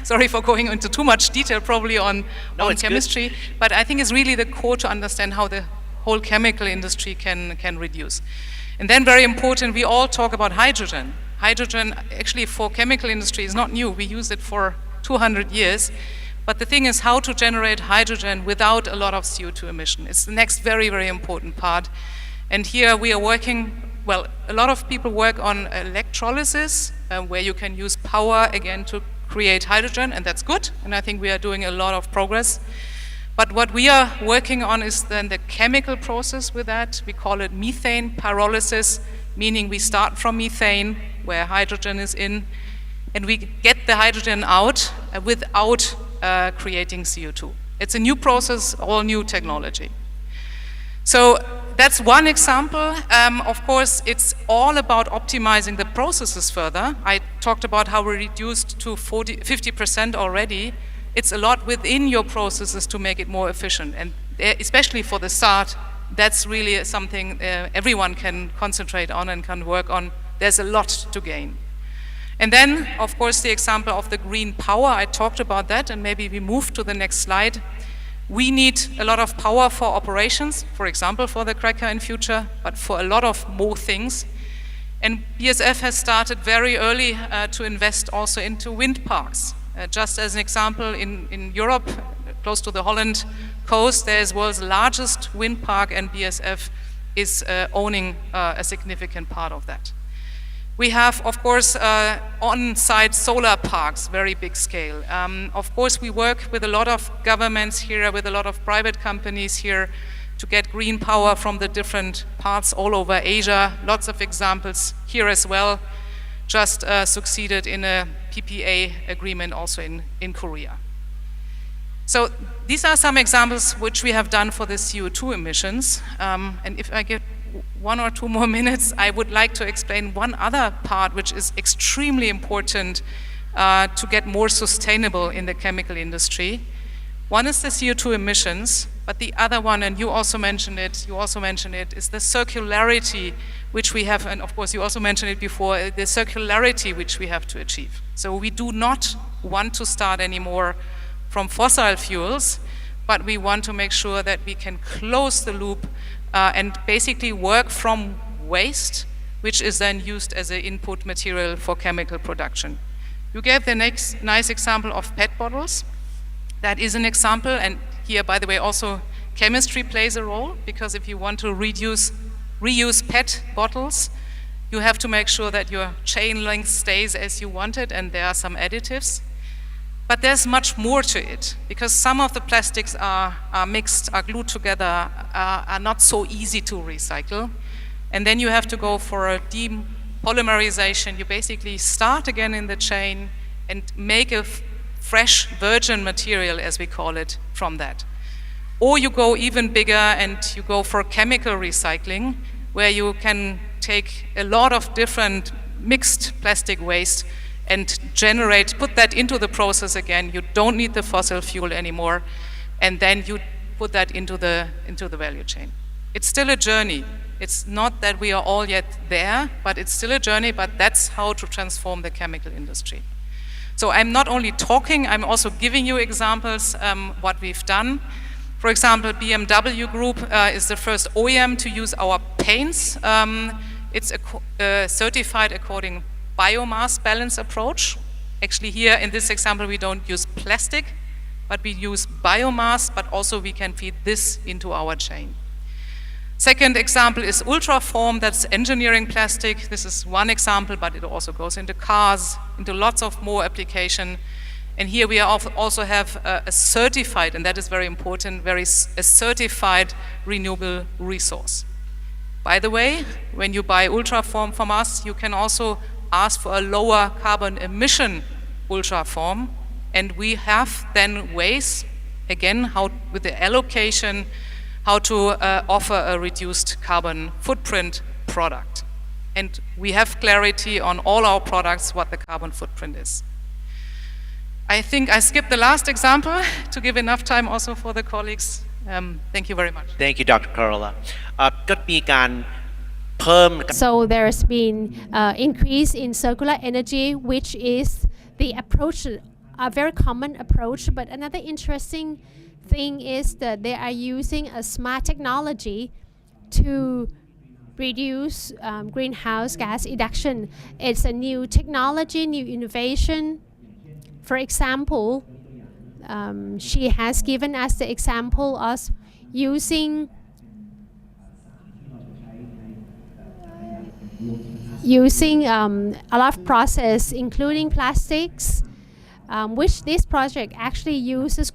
sorry for going into too much detail probably on it's good. chemistry, but I think it's really the core to understand how the whole chemical industry can reduce. And then very important, we all talk about hydrogen. Hydrogen actually for chemical industry is not new. We use it for 200 years. But the thing is how to generate hydrogen without a lot of CO2 emission. It's the next very, very important part. And here we are working, well, a lot of people work on electrolysis, where you can use power again to create hydrogen, and that's good. And I think we are doing a lot of progress. But what we are working on is then the chemical process with that. We call it methane pyrolysis, meaning we start from methane, where hydrogen is in, and we get the hydrogen out without creating CO2. It's a new process, all new technology. So that's one example. Of course, it's all about optimizing the processes further. I talked about how we reduced to 50% already. It's a lot within your processes to make it more efficient. And especially for the start, that's really something everyone can concentrate on and can work on. There's a lot to gain. And then, of course, the example of the green power, I talked about that, and maybe we move to the next slide. We need a lot of power for operations, for example, for the cracker in future, but for a lot of more things. And BASF has started very early to invest also into wind parks. Just as an example, in Europe, close to the Holland coast, there is the world's largest wind park, and BASF is owning a significant part of that. We have, of course, on-site solar parks, very big scale. Of course, we work with a lot of governments here, with a lot of private companies here to get green power from the different parts all over Asia. Lots of examples here as well. Just succeeded in a PPA agreement also in Korea. So these are some examples which we have done for the CO2 emissions. And if I get 1 or 2 more minutes, I would like to explain one other part which is extremely important to get more sustainable in the chemical industry. One is the CO2 emissions, but the other one, and you also mentioned it, is the circularity which we have, and of course you also mentioned it before, the circularity which we have to achieve. So we do not want to start anymore from fossil fuels, but we want to make sure that we can close the loop and basically work from waste, which is then used as an input material for chemical production. You gave the next nice example of PET bottles. That is an example, and here, by the way, also chemistry plays a role, because if you want to reuse PET bottles, you have to make sure that your chain length stays as you want it, and there are some additives. But there's much more to it, because some of the plastics are mixed, are glued together, are not so easy to recycle. And then you have to go for a depolymerization. You basically start again in the chain and make a fresh virgin material, as we call it, from that. Or you go even bigger and you go for chemical recycling, where you can take a lot of different mixed plastic waste and put that into the process again. You don't need the fossil fuel anymore, and then you put that into the value chain. It's still a journey. It's not that we are all yet there, but it's still a journey, but that's how to transform the chemical industry. So I'm not only talking, I'm also giving you examples what we've done. For example, BMW Group is the first OEM to use our paints. It's certified according biomass balance approach. Actually here in this example we don't use plastic, but we use biomass, but also we can feed this into our chain. Second example is Ultraform, that's engineering plastic. This is one example, but it also goes into cars, into lots of more application. And here we also have a certified, and that is very important, a certified renewable resource. By the way, when you buy Ultraform from us, you can also ask for a lower carbon emission Ultraform, and we have then ways, again, how with the allocation, how to offer a reduced carbon footprint product. And we have clarity on all our products what the carbon footprint is. I think I skipped the last example to give enough time also for the colleagues. Thank you very much. Thank you, Dr. Carola. ก็มีการเพิ่ม So there's been increase in circular energy, which is the approach, a very common approach. But another interesting thing is that they are using a smart technology to reduce greenhouse gas reduction. It's a new technology, new innovation. For example, she has given us the example of using a lot of process, including plastics, which this project actually uses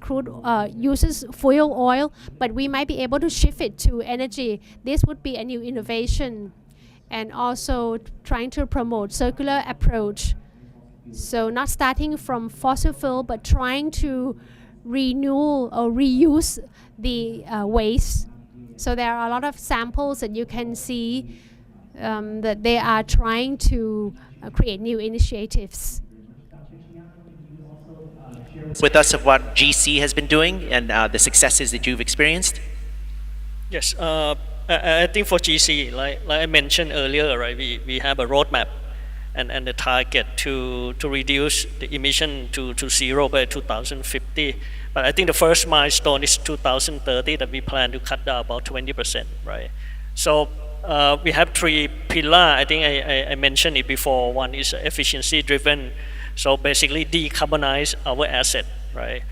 fuel oil, but we might be able to shift it to energy. This would be a new innovation, and also trying to promote circular approach. So not starting from fossil fuel, but trying to renew or reuse the waste. So there are a lot of samples that you can see that they are trying to create new initiatives. With us of what GC has been doing and the successes that you've experienced? Yes, I think for GC, like I mentioned earlier, right, we have a roadmap and the target to reduce the emission to zero by 2050. But I think the first milestone is 2030 that we plan to cut down about 20%, right? So we have three pillars. I think I mentioned it before. One is efficiency driven. So basically decarbonize our asset, right?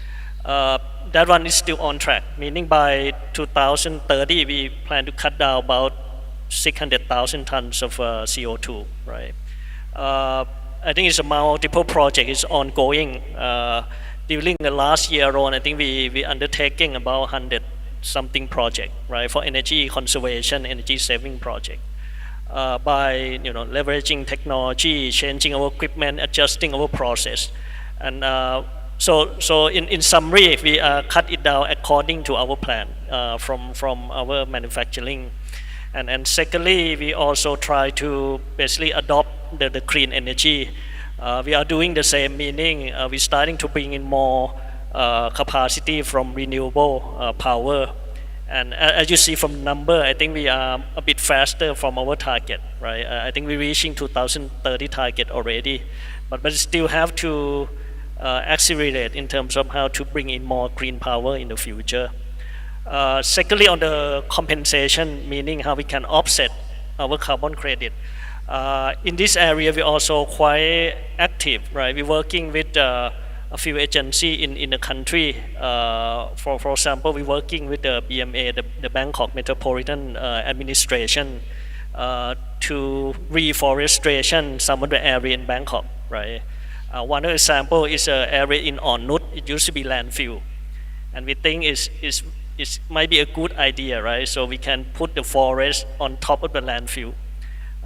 That one is still on track, meaning by 2030 we plan to cut down about 600,000 tons of CO2, right? I think it's a multiple project, it's ongoing. During the last year alone, I think we undertaking about 100 something project, right, for energy conservation, energy saving project. By leveraging technology, changing our equipment, adjusting our process, and so in summary, we cut it down according to our plan from our manufacturing, and secondly, we also try to basically adopt the clean energy. We are doing the same, meaning we're starting to bring in more capacity from renewable power. And as you see from the number, I think we are a bit faster from our target, right? I think we're reaching 2030 target already, but still have to accelerate in terms of how to bring in more green power in the future. Secondly, on the compensation, meaning how we can offset our carbon credit. In this area, we're also quite active, right? We're working with a few agencies in the country. For example, we're working with the BMA, the Bangkok Metropolitan Administration, to reforestation some of the area in Bangkok, right? One example is an area in On Nut. It used to be landfill, and we think it might be a good idea, right? So we can put the forest on top of the landfill.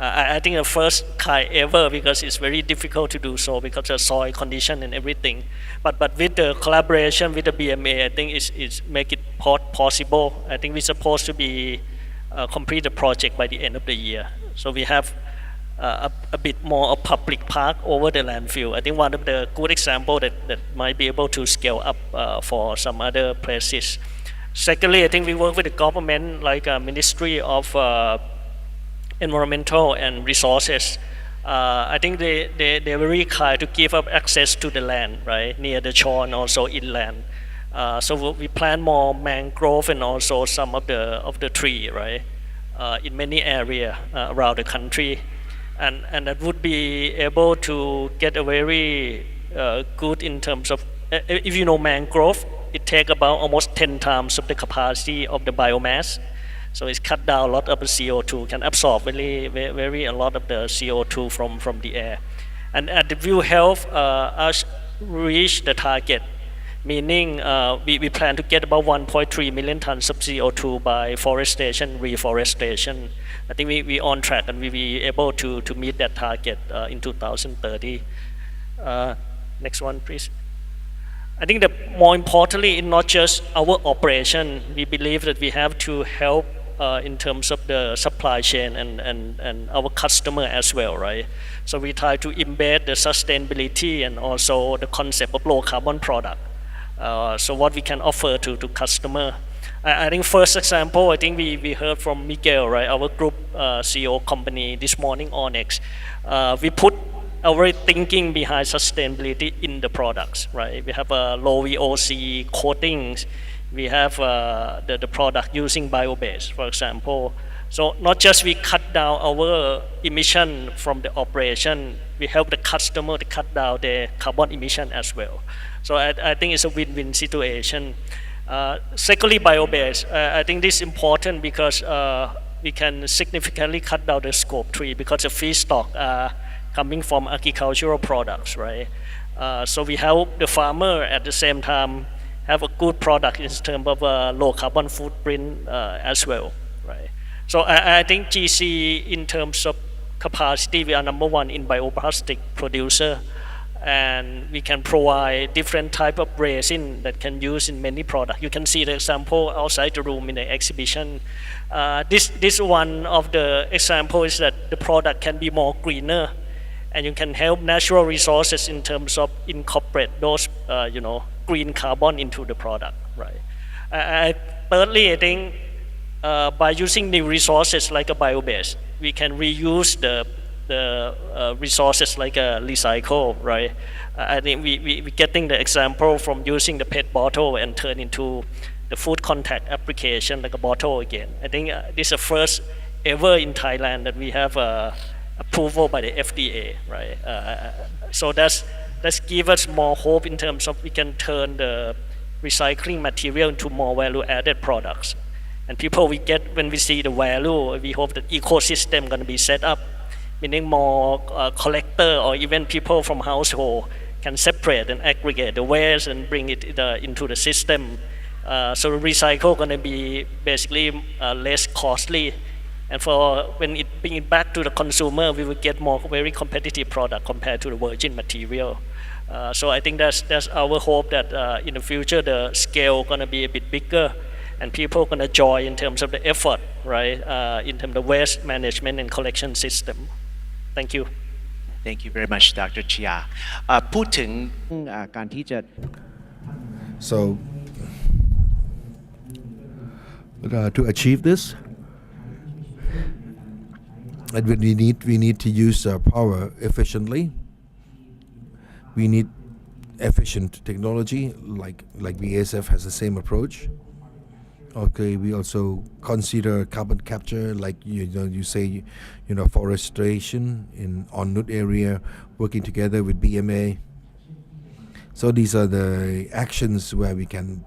I think the first kind ever, because it's very difficult to do so because of soil condition and everything. But with the collaboration with the BMA, I think it's make it possible. I think we're supposed to be complete the project by the end of the year. So we have a bit more of public park over the landfill. I think one of the good example that might be able to scale up for some other places. Secondly, I think we work with the government, like Ministry of Environmental and Resources. I think they're very kind to give up access to the land, right, near the shore and also inland. So we plant more mangrove and also some of the tree, right, in many areas around the country, and that would be able to get a very good in terms of, if you know mangrove, it take about almost 10 times of the capacity of the biomass. So it's cut down a lot of the CO2, can absorb very a lot of the CO2 from the air. And it will help us reach the target, meaning we plan to get about 1.3 million tons of CO2 by reforestation. I think we on track and we be able to meet that target in 2030. Next one, please. I think that more importantly, in not just our operation, we believe that we have to help in terms of the supply chain and our customer as well, right? So we try to embed the sustainability and also the concept of low carbon product. So what we can offer to customer. I think first example, I think we heard from Miguel, right? Our group CEO company this morning, Onyx. We put our thinking behind sustainability in the products, right? We have low VOC coatings. We have the product using bio-based, for example. So not just we cut down our emission from the operation, we help the customer to cut down their carbon emission as well. So I think it's a win-win situation. Secondly, bio-based. I think this is important because we can significantly cut down the scope 3 because the feedstock coming from agricultural products, right? So we help the farmer at the same time have a good product in terms of low carbon footprint as well, right? So I think GC in terms of capacity, we are number one in bioplastic producer, and we can provide different type of resin that can use in many products. You can see the example outside the room in the exhibition. This one of the example is that the product can be more greener, and you can help natural resources in terms of incorporate those green carbon into the product, right? Thirdly, I think by using new resources like a bio-based, we can reuse the resources like a recycle, right? I think we getting the example from using the PET bottle and turn into the food contact application like a bottle again. I think this is the first ever in Thailand that we have approval by the FDA, right? So that's give us more hope in terms of we can turn the recycling material into more value-added products. And people we get when we see the value, we hope that ecosystem going to be set up, meaning more collector or even people from household can separate and aggregate the waste and bring it into the system. So the recycle going to be basically less costly. And for when it bring it back to the consumer, we will get more very competitive product compared to the virgin material. So I think that's our hope that in the future the scale going to be a bit bigger, and people going to join in terms of the effort, right? In terms of waste management and collection system. Thank you. Thank you very much, Dr. Chia. พูดถึงการที่จะ So to achieve this, and we need to use power efficiently. We need efficient technology, like BASF has the same approach. Okay, we also consider carbon capture, like you say, forestation in on-nut area, working together with BMA. So these are the actions where we can,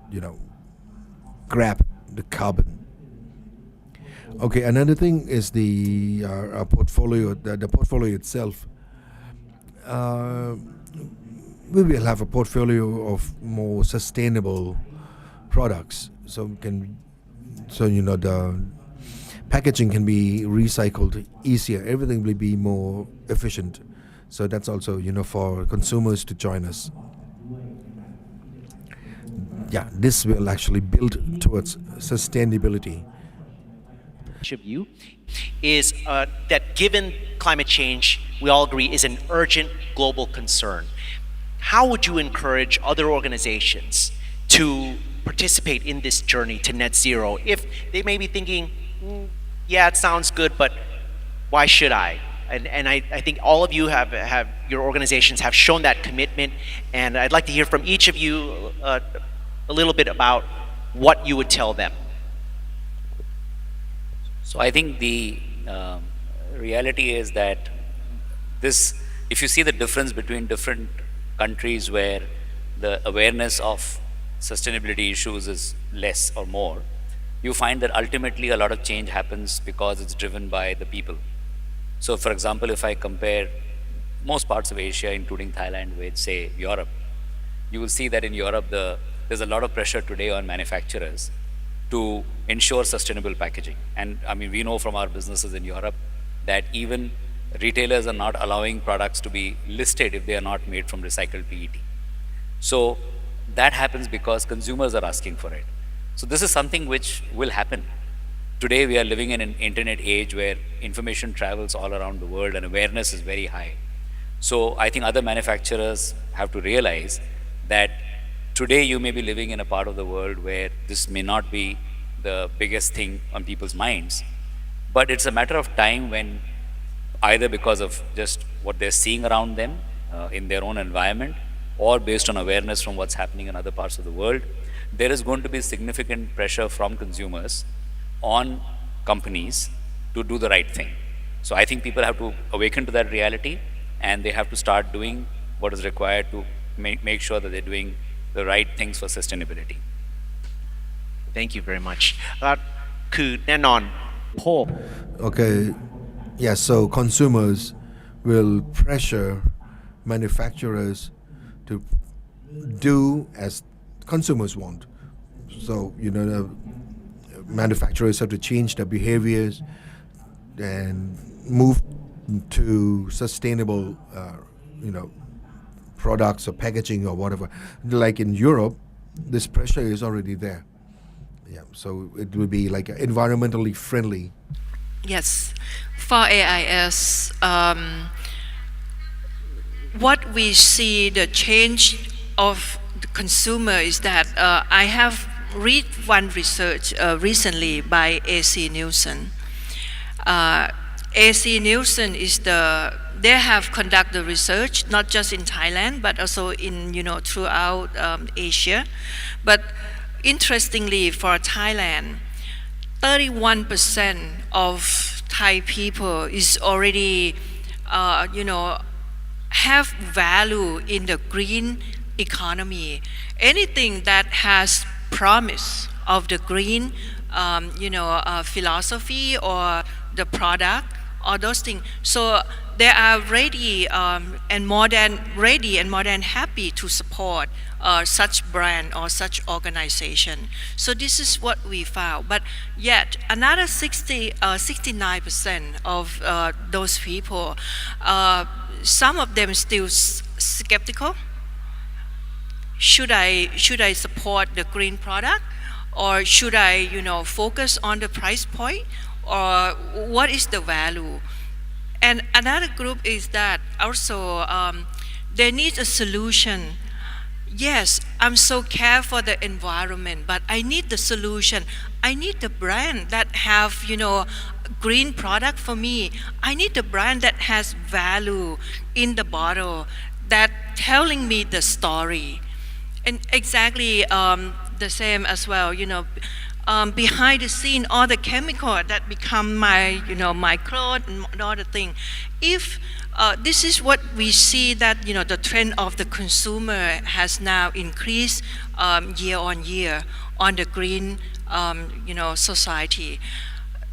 grab the carbon. Okay, another thing is our portfolio, the portfolio itself. We will have a portfolio of more sustainable products. So the packaging can be recycled easier. Everything will be more efficient. So that's also for consumers to join us. Yeah, this will actually build towards sustainability. Of you is that given climate change, we all agree, is an urgent global concern. How would you encourage other organizations to participate in this journey to net zero if they may be thinking, yeah, it sounds good, but why should I? and I think all of you have your organizations have shown that commitment, and I'd like to hear from each of you a little bit about what you would tell them. So I think the reality is that this, if you see the difference between different countries where the awareness of sustainability issues is less or more, you find that ultimately a lot of change happens because it's driven by the people. So for example, if I compare most parts of Asia, including Thailand, with say Europe, you will see that in Europe there's a lot of pressure today on manufacturers to ensure sustainable packaging. And I mean, we know from our businesses in Europe that even retailers are not allowing products to be listed if they are not made from recycled PET. So that happens because consumers are asking for it. So this is something which will happen. Today we are living in an internet age where information travels all around the world and awareness is very high. So I think other manufacturers have to realize that today you may be living in a part of the world where this may not be the biggest thing on people's minds, but it's a matter of time when, either because of just what they're seeing around them in their own environment, or based on awareness from what's happening in other parts of the world, there is going to be significant pressure from consumers on companies to do the right thing. So I think people have to awaken to that reality, and they have to start doing what is required to make sure that they're doing the right things for sustainability. Thank you very much. คือแน่นอน Okay, yeah, so consumers will pressure manufacturers to do as consumers want. So, the manufacturers have to change their behaviors and move to sustainable, products or packaging or whatever. Like in Europe, this pressure is already there. Yeah, so it will be like environmentally friendly. Yes, for AIS, what we see the change of the consumer is that I have read one research recently by AC Nielsen. AC Nielsen is they have conducted research not just in Thailand but also in throughout Asia. But interestingly, for Thailand, 31% of Thai people is already have value in the green economy. Anything that has promise of the green philosophy or the product or those things. So they are ready and more than ready and more than happy to support such brand or such organization. So this is what we found. But yet another 69% of those people, some of them still skeptical. Should I support the green product, or should I focus on the price point, or what is the value? And another group is that also they need a solution. Yes, I'm so care for the environment, but I need the solution. I need the brand that have green product for me. I need the brand that has value in the bottle, that telling me the story. And exactly the same as well, behind the scene, all the chemical that become my clothes and all the thing. If this is what we see, that the trend of the consumer has now increased year on year on the green society.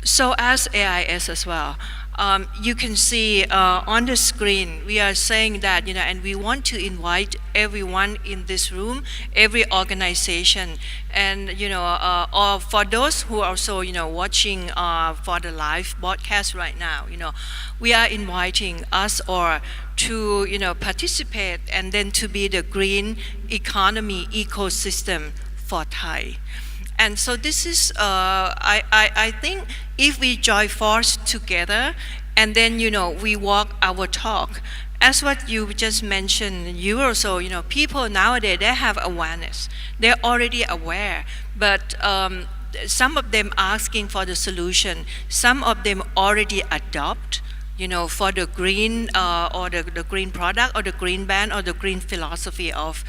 So as AIS as well, you can see on the screen we are saying that and we want to invite everyone in this room, every organization, and or for those who are also watching for the live broadcast right now, we are inviting us or to participate and then to be the green economy ecosystem for Thai. And so this is, I think if we join force together and then, we walk our talk, as what you just mentioned, you also, people nowadays, they have awareness. They're already aware, but some of them asking for the solution. Some of them already adopt for the green or the green product or the green band or the green philosophy of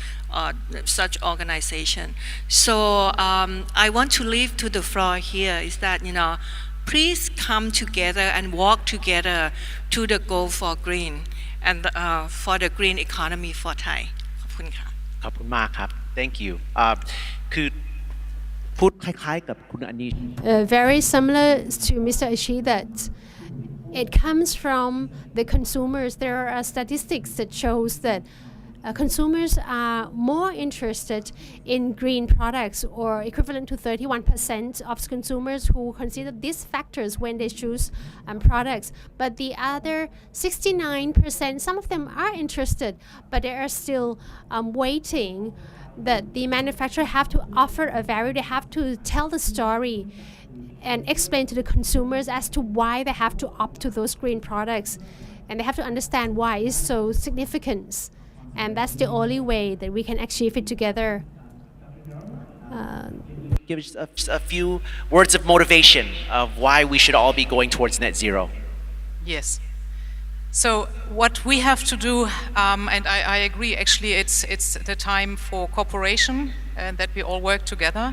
such organization. So I want to leave to the floor here is that, please come together and walk together to the goal for green and for the green economy for Thai. ขอบคุณค่ะ ขอบคุณมากครับ thank you คือพูดคล้ายๆกับคุณอนี Very similar to Mr. Ashi that it comes from the consumers. There are statistics that shows that consumers are more interested in green products, or equivalent to 31% of consumers who consider these factors when they choose products. But the other 69%, some of them are interested, but they are still waiting that the manufacturer have to offer a value. They have to tell the story and explain to the consumers as to why they have to opt to those green products, and they have to understand why it's so significant, and that's the only way that we can achieve it together. Give us a few words of motivation of why we should all be going towards net zero. Yes. So what we have to do, and I agree, actually it's the time for cooperation and that we all work together.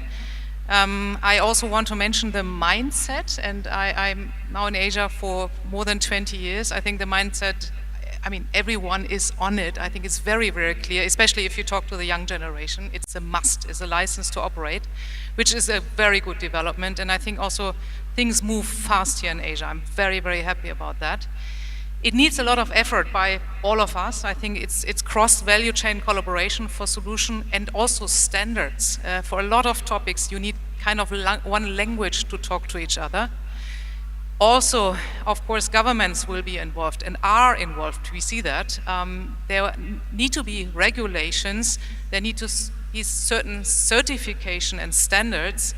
I also want to mention the mindset, and I'm now in Asia for more than 20 years. I think the mindset, everyone is on it. I think it's very, very clear, especially if you talk to the young generation. It's a must, it's a license to operate, which is a very good development. And I think also things move fast here in Asia. I'm very, very happy about that. It needs a lot of effort by all of us. I think it's cross-value chain collaboration for solution and also standards. For a lot of topics, you need kind of one language to talk to each other. Also, of course, governments will be involved and are involved. We see that. There need to be regulations. There need to be certain certification and standards.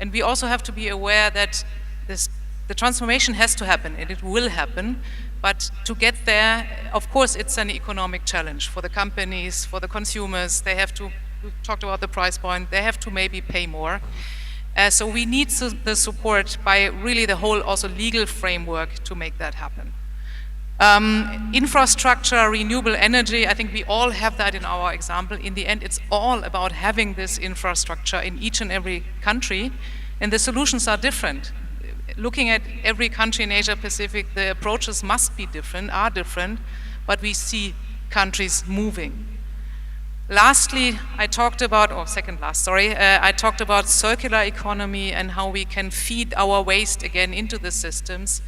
And we also have to be aware that the transformation has to happen, and it will happen. But to get there, of course, it's an economic challenge for the companies, for the consumers. They have to, we talked about the price point, they have to maybe pay more. So we need the support by really the whole also legal framework to make that happen. Infrastructure, renewable energy, I think we all have that in our example. In the end, it's all about having this infrastructure in each and every country, and the solutions are different. Looking at every country in Asia Pacific, the approaches must be different, are different, but we see countries moving. Lastly, I talked about circular economy and how we can feed our waste again into the systems.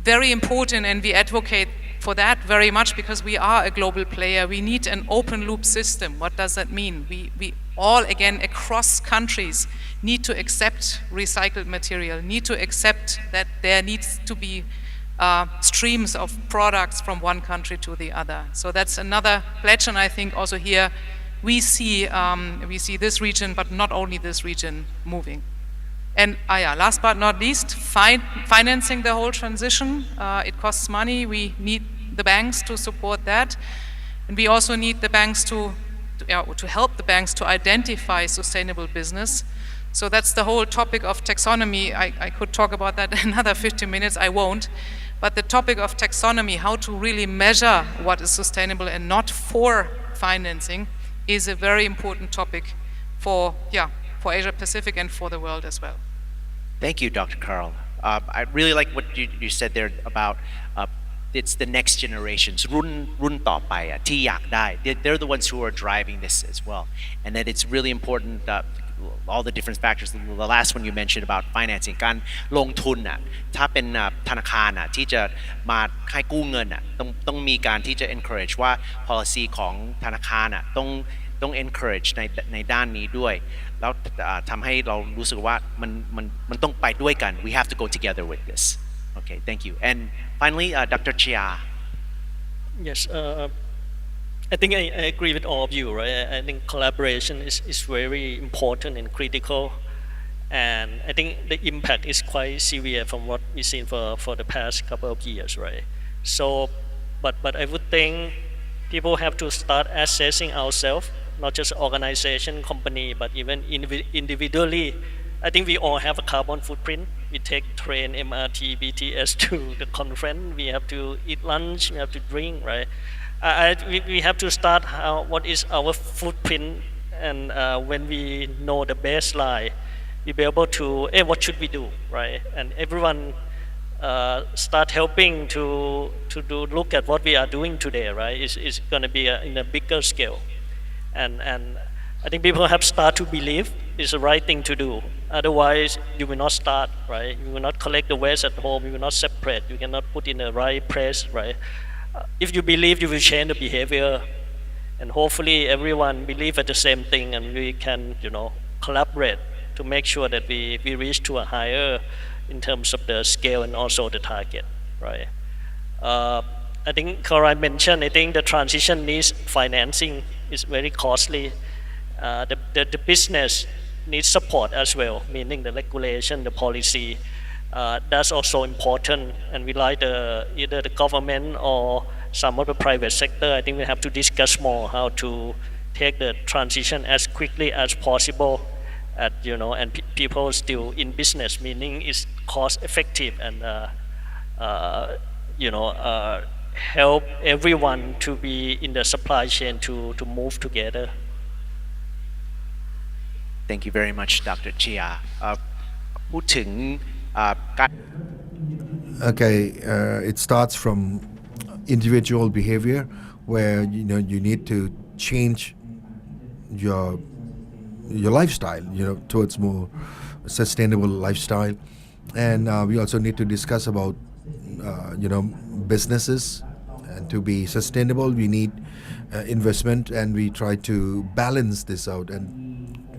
Very important, and we advocate for that very much because we are a global player. We need an open loop system. What does that mean? We all, again, across countries need to accept recycled material, need to accept that there needs to be streams of products from one country to the other. So that's another pledge, and I think also here we see this region, but not only this region, moving. And last but not least, financing the whole transition. It costs money. We need the banks to support that, and we also need the banks to help the banks to identify sustainable business. So that's the whole topic of taxonomy. I could talk about that another 15 minutes, I won't. But the topic of taxonomy, how to really measure what is sustainable and not for financing, is a very important topic for Asia Pacific and for the world as well. Thank you, Dr. Carl. I really like what you said there about it's the next generations รุ่นต่อไปที่อยากได้ they're the ones who are driving this as well, and that it's really important all the different factors. The last one you mentioned about financing การลงทุนถ้าเป็นธนาคารที่จะมาให้กู้เงินต้องมีการที่จะ encourage ว่า policy ของธนาคารต้อง encourage ในด้านนี้ด้วยแล้วทำให้เรารู้สึกว่ามันต้องไปด้วยกัน we have to go together with this. Okay, thank you. And finally, Dr. Chia. Yes, I think I agree with all of you, right? I think collaboration is very important and critical, and I think the impact is quite severe from what we've seen for the past couple of years, right? So, but I would think people have to start assessing ourselves, not just organization, company, but even individually I think we all have a carbon footprint. We take train, MRT, BTS to the conference. We have to eat lunch. We have to drink, right? We have to start what is our footprint, and when we know the baseline, we be able to, hey, what should we do, right? And everyone start helping to do look at what we are doing today, right? It's going to be in a bigger scale, and I think people have started to believe it's the right thing to do. Otherwise, you will not start, right? You will not collect the waste at home. You will not separate. You cannot put in the right place, right? If you believe, you will change the behavior, and hopefully everyone believe at the same thing, and we can, collaborate to make sure that we reach to a higher in terms of the scale and also the target, right? I think Caroline mentioned, I think the transition needs financing. It's very costly. The business needs support as well, meaning the regulation, the policy. That's also important, and we like either the government or some of the private sector. I think we have to discuss more how to take the transition as quickly as possible, and people still in business, meaning it's cost effective, and help everyone to be in the supply chain to move together. Thank you very much Dr. Chia พูดถึงการ Okay, it starts from individual behavior, where you need to change your lifestyle, towards more sustainable lifestyle, and we also need to discuss about businesses, and to be sustainable we need investment, and we try to balance this out, and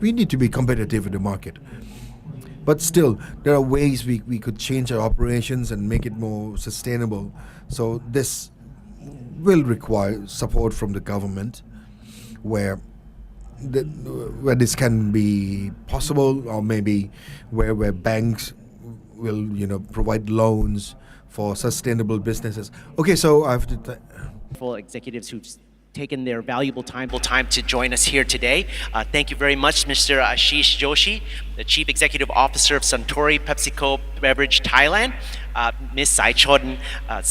we need to be competitive in the market. But still, there are ways we could change our operations and make it more sustainable. So this will require support from the government, where this can be possible, or maybe where banks will provide loans for sustainable businesses. Okay, so I have to. Executives who've taken their valuable time to join us here today. Thank you very much, Mr. Ashish Joshi, the Chief Executive Officer of Suntory PepsiCo Beverage Thailand, Ms. Saichon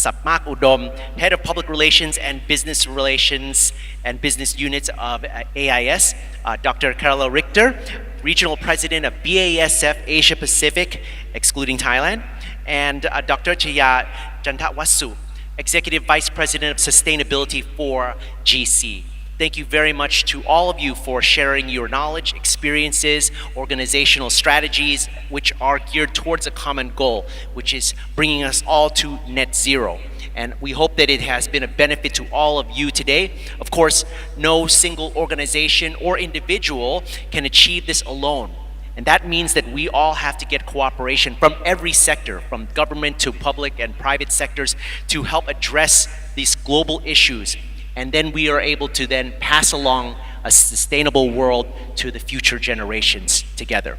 Sapmak Udom, Head of Public Relations and Business Relations and Business Units of AIS, Dr. Carla Richter, Regional President of BASF Asia Pacific, excluding Thailand, and Dr. Chaya Jantawasu, Executive Vice President of Sustainability for GC. Thank you very much to all of you for sharing your knowledge, experiences, organizational strategies, which are geared towards a common goal, which is bringing us all to net zero. And we hope that it has been a benefit to all of you today. Of course, no single organization or individual can achieve this alone. And that means that we all have to get cooperation from every sector, from government to public and private sectors, to help address these global issues. And then we are able to then pass along a sustainable world to the future generations together.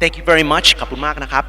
Thank you very much. ขอบคุณมากนะครับ